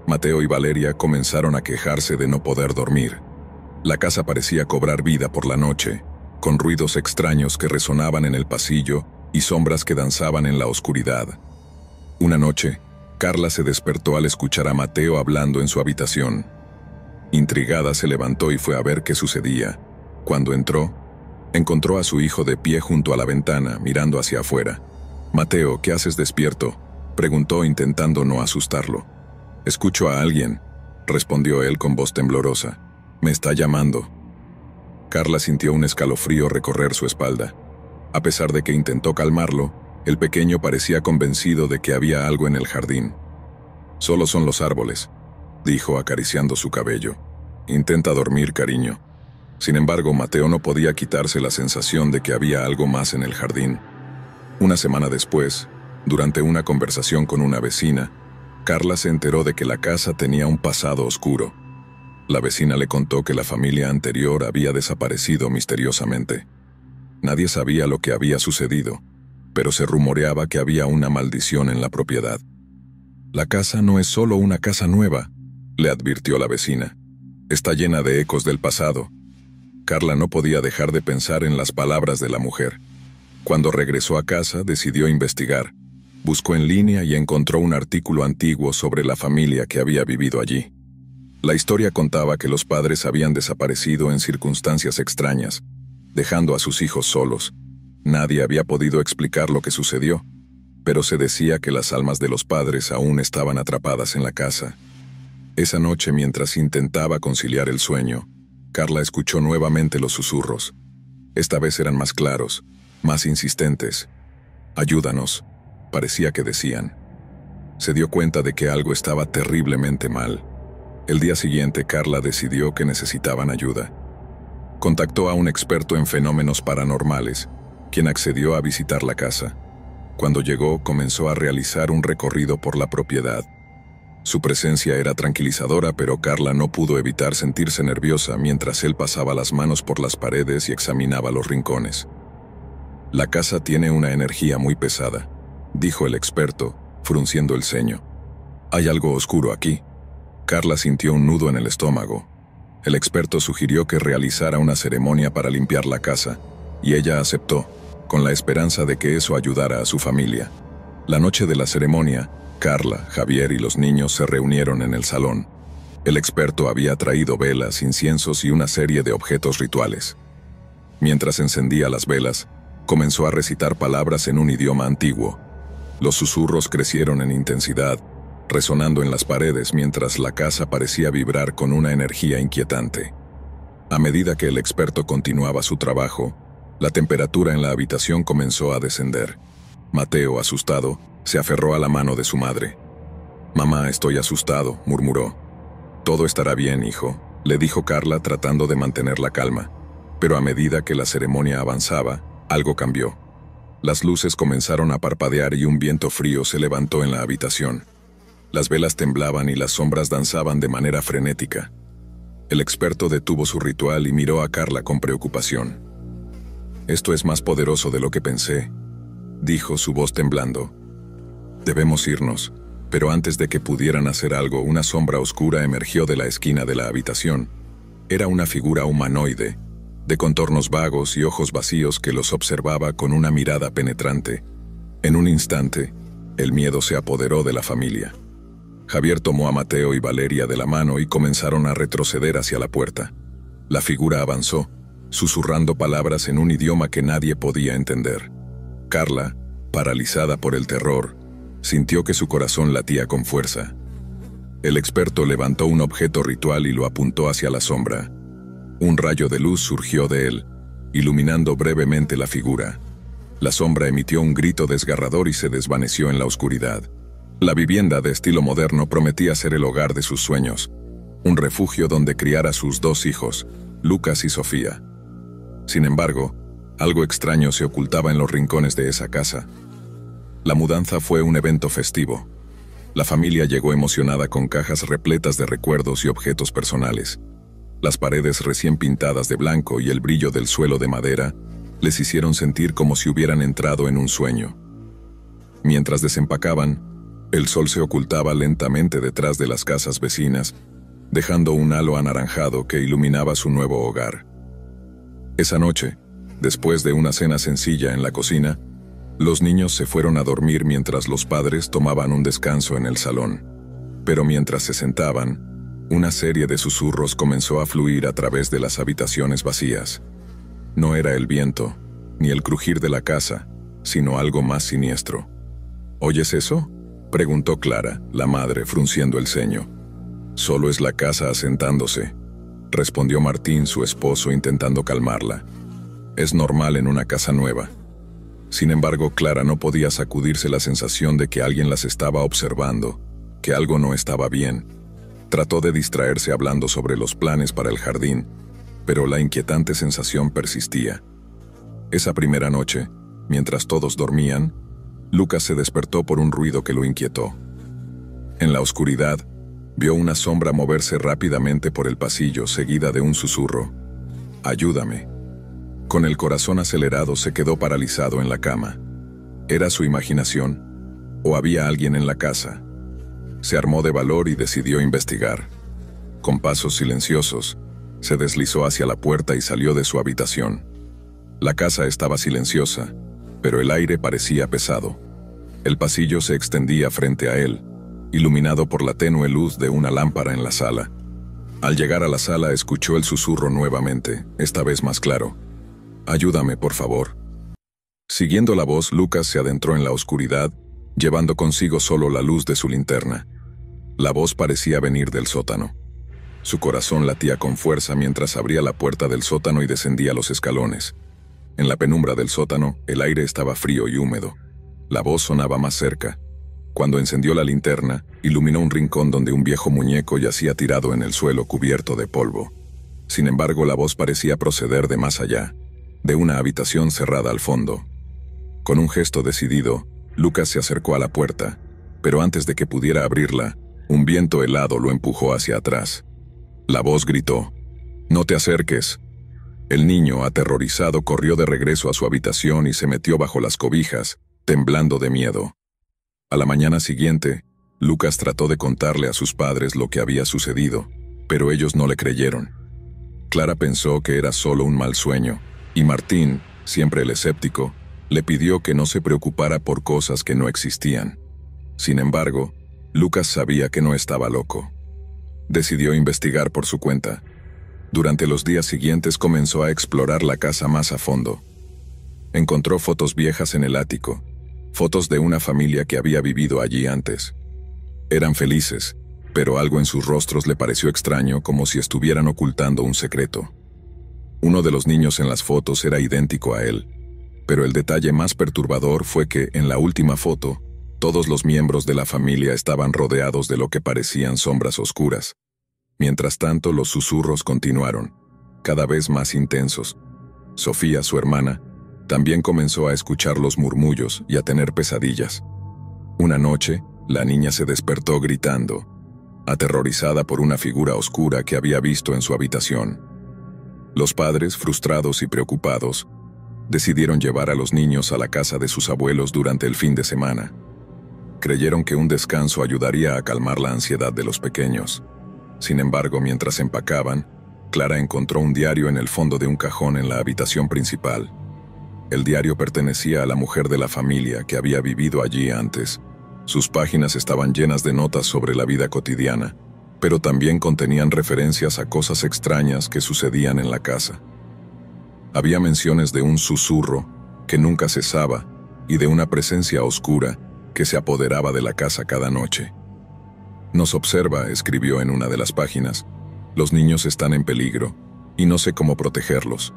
Mateo y Valeria comenzaron a quejarse de no poder dormir. La casa parecía cobrar vida por la noche, con ruidos extraños que resonaban en el pasillo y sombras que danzaban en la oscuridad. Una noche, Carla se despertó al escuchar a Mateo hablando en su habitación. Intrigada se levantó y fue a ver qué sucedía. Cuando entró, encontró a su hijo de pie junto a la ventana, mirando hacia afuera. «Mateo, ¿qué haces despierto?», preguntó intentando no asustarlo. «Escucho a alguien», respondió él con voz temblorosa. «Me está llamando». Carla sintió un escalofrío recorrer su espalda. A pesar de que intentó calmarlo, el pequeño parecía convencido de que había algo en el jardín. «Solo son los árboles», dijo acariciando su cabello. «Intenta dormir, cariño». Sin embargo, Mateo no podía quitarse la sensación de que había algo más en el jardín. Una semana después, durante una conversación con una vecina, Carla se enteró de que la casa tenía un pasado oscuro. La vecina le contó que la familia anterior había desaparecido misteriosamente. Nadie sabía lo que había sucedido, pero se rumoreaba que había una maldición en la propiedad. «La casa no es solo una casa nueva», le advirtió la vecina. «Está llena de ecos del pasado». Carla no podía dejar de pensar en las palabras de la mujer. Cuando regresó a casa, decidió investigar. Buscó en línea y encontró un artículo antiguo sobre la familia que había vivido allí. La historia contaba que los padres habían desaparecido en circunstancias extrañas, dejando a sus hijos solos. Nadie había podido explicar lo que sucedió, pero se decía que las almas de los padres aún estaban atrapadas en la casa. Esa noche, mientras intentaba conciliar el sueño, Carla escuchó nuevamente los susurros. Esta vez eran más claros, más insistentes. «Ayúdanos», parecía que decían. Se dio cuenta de que algo estaba terriblemente mal. El día siguiente, Carla decidió que necesitaban ayuda. Contactó a un experto en fenómenos paranormales, quien accedió a visitar la casa. Cuando llegó, comenzó a realizar un recorrido por la propiedad. Su presencia era tranquilizadora, pero Carla no pudo evitar sentirse nerviosa mientras él pasaba las manos por las paredes y examinaba los rincones. «La casa tiene una energía muy pesada», dijo el experto, frunciendo el ceño. «Hay algo oscuro aquí». Carla sintió un nudo en el estómago. El experto sugirió que realizara una ceremonia para limpiar la casa, y ella aceptó, con la esperanza de que eso ayudara a su familia. La noche de la ceremonia, Carla, Javier y los niños se reunieron en el salón. El experto había traído velas, inciensos y una serie de objetos rituales. Mientras encendía las velas, comenzó a recitar palabras en un idioma antiguo. Los susurros crecieron en intensidad, resonando en las paredes mientras la casa parecía vibrar con una energía inquietante. A medida que el experto continuaba su trabajo, la temperatura en la habitación comenzó a descender. Mateo, asustado, se aferró a la mano de su madre. «Mamá, estoy asustado», murmuró. «Todo estará bien, hijo», le dijo Carla tratando de mantener la calma. Pero a medida que la ceremonia avanzaba, algo cambió. Las luces comenzaron a parpadear y un viento frío se levantó en la habitación. Las velas temblaban y las sombras danzaban de manera frenética. El experto detuvo su ritual y miró a Carla con preocupación. «Esto es más poderoso de lo que pensé», dijo, su voz temblando. «Debemos irnos», pero antes de que pudieran hacer algo, una sombra oscura emergió de la esquina de la habitación. Era una figura humanoide, de contornos vagos y ojos vacíos que los observaba con una mirada penetrante. En un instante, el miedo se apoderó de la familia. Javier tomó a Mateo y Valeria de la mano y comenzaron a retroceder hacia la puerta. La figura avanzó, susurrando palabras en un idioma que nadie podía entender. Carla, paralizada por el terror, sintió que su corazón latía con fuerza. El experto levantó un objeto ritual y lo apuntó hacia la sombra. Un rayo de luz surgió de él, iluminando brevemente la figura. La sombra emitió un grito desgarrador y se desvaneció en la oscuridad. La vivienda de estilo moderno prometía ser el hogar de sus sueños, un refugio donde criar a sus 2 hijos, Lucas y Sofía. Sin embargo, algo extraño se ocultaba en los rincones de esa casa. La mudanza fue un evento festivo. La familia llegó emocionada con cajas repletas de recuerdos y objetos personales. Las paredes recién pintadas de blanco y el brillo del suelo de madera les hicieron sentir como si hubieran entrado en un sueño. Mientras desempacaban, el sol se ocultaba lentamente detrás de las casas vecinas, dejando un halo anaranjado que iluminaba su nuevo hogar. Esa noche, después de una cena sencilla en la cocina, los niños se fueron a dormir mientras los padres tomaban un descanso en el salón. Pero mientras se sentaban, una serie de susurros comenzó a fluir a través de las habitaciones vacías. No era el viento, ni el crujir de la casa, sino algo más siniestro. «¿Oyes eso?», preguntó Clara, la madre, frunciendo el ceño. «Solo es la casa asentándose», respondió Martín, su esposo, intentando calmarla. «Es normal en una casa nueva». Sin embargo, Clara no podía sacudirse la sensación de que alguien las estaba observando, que algo no estaba bien. Trató de distraerse hablando sobre los planes para el jardín, pero la inquietante sensación persistía. Esa primera noche, mientras todos dormían, Lucas se despertó por un ruido que lo inquietó. En la oscuridad, vio una sombra moverse rápidamente por el pasillo, seguida de un susurro. «Ayúdame». Con el corazón acelerado se quedó paralizado en la cama. ¿Era su imaginación? ¿O había alguien en la casa? Se armó de valor y decidió investigar. Con pasos silenciosos, se deslizó hacia la puerta y salió de su habitación. La casa estaba silenciosa, pero el aire parecía pesado. El pasillo se extendía frente a él, iluminado por la tenue luz de una lámpara en la sala. Al llegar a la sala escuchó el susurro nuevamente, esta vez más claro. «Ayúdame, por favor». Siguiendo la voz, Lucas se adentró en la oscuridad, llevando consigo solo la luz de su linterna. La voz parecía venir del sótano. Su corazón latía con fuerza mientras abría la puerta del sótano y descendía los escalones. En la penumbra del sótano, el aire estaba frío y húmedo. La voz sonaba más cerca. Cuando encendió la linterna, iluminó un rincón donde un viejo muñeco yacía tirado en el suelo cubierto de polvo. Sin embargo, la voz parecía proceder de más allá, de una habitación cerrada al fondo. Con un gesto decidido, Lucas se acercó a la puerta, pero antes de que pudiera abrirla, un viento helado lo empujó hacia atrás. La voz gritó: «No te acerques». El niño, aterrorizado, corrió de regreso a su habitación y se metió bajo las cobijas, temblando de miedo. A la mañana siguiente, Lucas trató de contarle a sus padres lo que había sucedido, pero ellos no le creyeron. Clara pensó que era solo un mal sueño, y Martín, siempre el escéptico, le pidió que no se preocupara por cosas que no existían. Sin embargo, Lucas sabía que no estaba loco. Decidió investigar por su cuenta. Durante los días siguientes comenzó a explorar la casa más a fondo. Encontró fotos viejas en el ático, fotos de una familia que había vivido allí antes. Eran felices, pero algo en sus rostros le pareció extraño, como si estuvieran ocultando un secreto. Uno de los niños en las fotos era idéntico a él, pero el detalle más perturbador fue que, en la última foto, todos los miembros de la familia estaban rodeados de lo que parecían sombras oscuras. Mientras tanto, los susurros continuaron, cada vez más intensos. Sofía, su hermana, también comenzó a escuchar los murmullos y a tener pesadillas. Una noche, la niña se despertó gritando: aterrorizada por una figura oscura que había visto en su habitación. Los padres, frustrados y preocupados, decidieron llevar a los niños a la casa de sus abuelos durante el fin de semana. Creyeron que un descanso ayudaría a calmar la ansiedad de los pequeños. Sin embargo, mientras empacaban, Clara encontró un diario en el fondo de un cajón en la habitación principal. El diario pertenecía a la mujer de la familia que había vivido allí antes. Sus páginas estaban llenas de notas sobre la vida cotidiana, pero también contenían referencias a cosas extrañas que sucedían en la casa. Había menciones de un susurro que nunca cesaba y de una presencia oscura que se apoderaba de la casa cada noche. «Nos observa», escribió en una de las páginas. «Los niños están en peligro y no sé cómo protegerlos».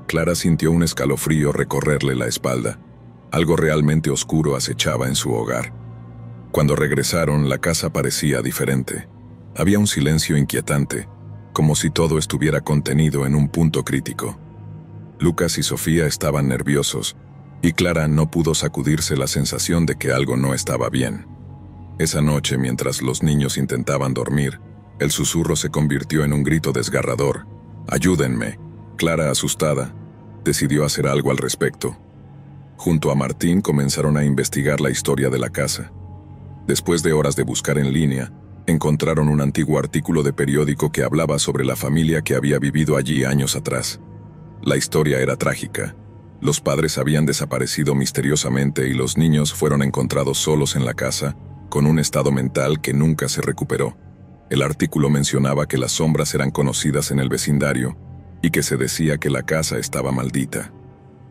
Clara sintió un escalofrío recorrerle la espalda. Algo realmente oscuro acechaba en su hogar. Cuando regresaron, la casa parecía diferente. Había un silencio inquietante, como si todo estuviera contenido en un punto crítico. Lucas y Sofía estaban nerviosos, y Clara no pudo sacudirse la sensación de que algo no estaba bien. Esa noche, mientras los niños intentaban dormir, el susurro se convirtió en un grito desgarrador. «¡Ayúdenme!». Clara, asustada, decidió hacer algo al respecto. Junto a Martín comenzaron a investigar la historia de la casa. Después de horas de buscar en línea, encontraron un antiguo artículo de periódico que hablaba sobre la familia que había vivido allí años atrás. La historia era trágica. Los padres habían desaparecido misteriosamente y los niños fueron encontrados solos en la casa, con un estado mental que nunca se recuperó. El artículo mencionaba que las sombras eran conocidas en el vecindario y que se decía que la casa estaba maldita.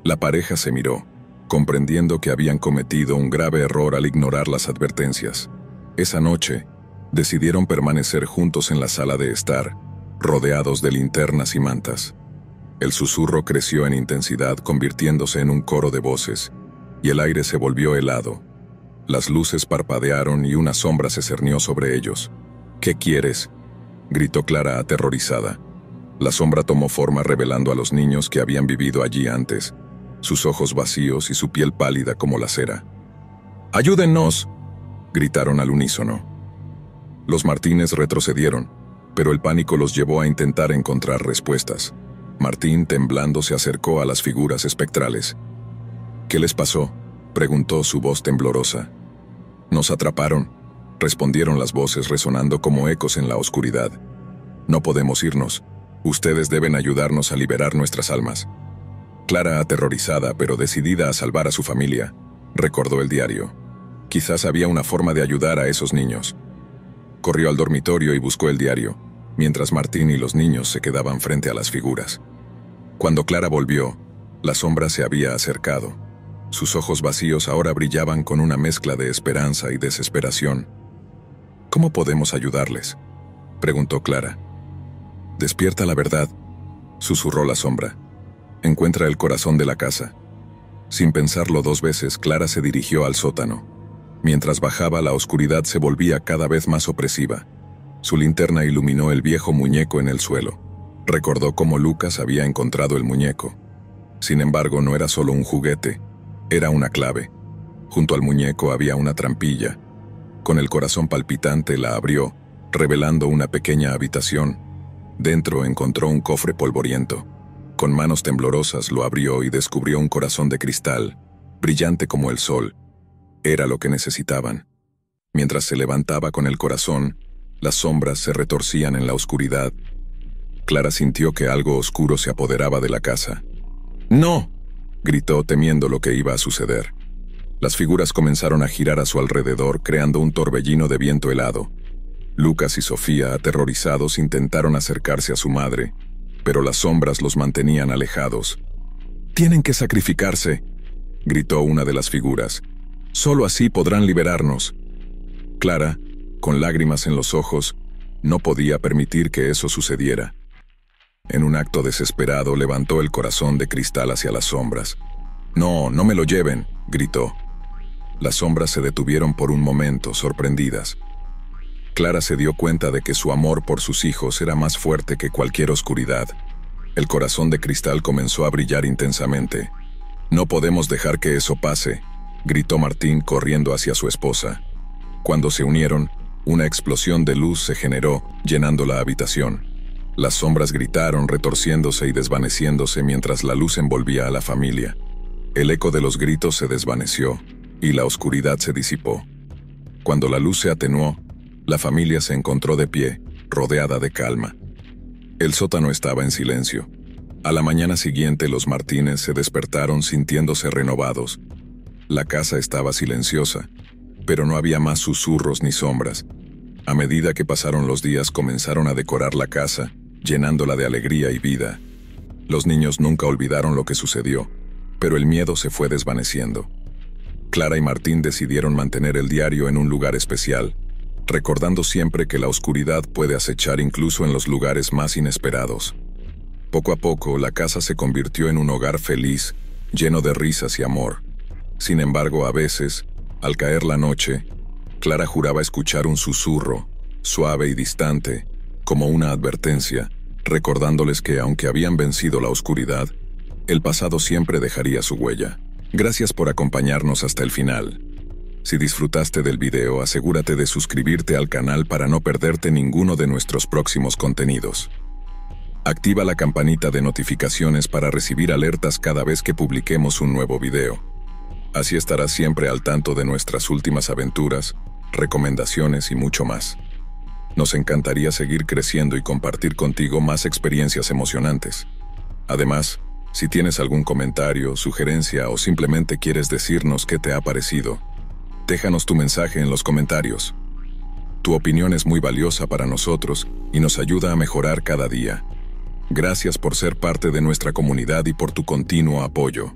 La pareja se miró, comprendiendo que habían cometido un grave error al ignorar las advertencias. Esa noche, decidieron permanecer juntos en la sala de estar, rodeados de linternas y mantas. El susurro creció en intensidad, convirtiéndose en un coro de voces, y el aire se volvió helado. Las luces parpadearon y una sombra se cernió sobre ellos. «¿Qué quieres?», gritó Clara aterrorizada. La sombra tomó forma revelando a los niños que habían vivido allí antes, sus ojos vacíos y su piel pálida como la cera. «¡Ayúdennos!», gritaron al unísono. Los Martínez retrocedieron, pero el pánico los llevó a intentar encontrar respuestas. Martín, temblando, se acercó a las figuras espectrales. «¿Qué les pasó?», preguntó su voz temblorosa. «Nos atraparon», respondieron las voces resonando como ecos en la oscuridad. «No podemos irnos. Ustedes deben ayudarnos a liberar nuestras almas». Clara, aterrorizada pero decidida a salvar a su familia, recordó el diario. Quizás había una forma de ayudar a esos niños. Corrió al dormitorio y buscó el diario, mientras Martín y los niños se quedaban frente a las figuras. Cuando Clara volvió, la sombra se había acercado. Sus ojos vacíos ahora brillaban con una mezcla de esperanza y desesperación. «¿Cómo podemos ayudarles?», preguntó Clara. «Despierta la verdad», susurró la sombra. «Encuentra el corazón de la casa». Sin pensarlo dos veces, Clara se dirigió al sótano. Mientras bajaba, la oscuridad se volvía cada vez más opresiva. Su linterna iluminó el viejo muñeco en el suelo. Recordó cómo Lucas había encontrado el muñeco. Sin embargo, no era solo un juguete, era una clave. Junto al muñeco había una trampilla. Con el corazón palpitante la abrió, revelando una pequeña habitación. Dentro encontró un cofre polvoriento. Con manos temblorosas lo abrió y descubrió un corazón de cristal, brillante como el sol. Era lo que necesitaban. Mientras se levantaba con el corazón, las sombras se retorcían en la oscuridad. Clara sintió que algo oscuro se apoderaba de la casa. «¡No!», gritó, temiendo lo que iba a suceder. Las figuras comenzaron a girar a su alrededor, creando un torbellino de viento helado. Lucas y Sofía, aterrorizados, intentaron acercarse a su madre, pero las sombras los mantenían alejados. «¡Tienen que sacrificarse!», gritó una de las figuras. «Solo así podrán liberarnos». Clara, con lágrimas en los ojos, no podía permitir que eso sucediera. En un acto desesperado, levantó el corazón de cristal hacia las sombras. «No, no me lo lleven», gritó. Las sombras se detuvieron por un momento, sorprendidas. Clara se dio cuenta de que su amor por sus hijos era más fuerte que cualquier oscuridad. El corazón de cristal comenzó a brillar intensamente. «No podemos dejar que eso pase», gritó Martín corriendo hacia su esposa. Cuando se unieron, Una explosión de luz se generó, llenando la habitación. Las sombras gritaron, retorciéndose y desvaneciéndose mientras la luz envolvía a la familia. El eco de los gritos se desvaneció, y la oscuridad se disipó. Cuando la luz se atenuó, la familia se encontró de pie, rodeada de calma. El sótano estaba en silencio. A la mañana siguiente los Martínez se despertaron sintiéndose renovados. La casa estaba silenciosa, pero no había más susurros ni sombras. A medida que pasaron los días comenzaron a decorar la casa, llenándola de alegría y vida. Los niños nunca olvidaron lo que sucedió, pero el miedo se fue desvaneciendo. Clara y Martín decidieron mantener el diario en un lugar especial, recordando siempre que la oscuridad puede acechar incluso en los lugares más inesperados. Poco a poco, la casa se convirtió en un hogar feliz, lleno de risas y amor. Sin embargo, a veces, al caer la noche, Clara juraba escuchar un susurro, suave y distante, como una advertencia, recordándoles que aunque habían vencido la oscuridad, el pasado siempre dejaría su huella. Gracias por acompañarnos hasta el final. Si disfrutaste del video, asegúrate de suscribirte al canal para no perderte ninguno de nuestros próximos contenidos. Activa la campanita de notificaciones para recibir alertas cada vez que publiquemos un nuevo video. Así estarás siempre al tanto de nuestras últimas aventuras, recomendaciones y mucho más. Nos encantaría seguir creciendo y compartir contigo más experiencias emocionantes. Además, si tienes algún comentario, sugerencia o simplemente quieres decirnos qué te ha parecido, déjanos tu mensaje en los comentarios. Tu opinión es muy valiosa para nosotros y nos ayuda a mejorar cada día. Gracias por ser parte de nuestra comunidad y por tu continuo apoyo.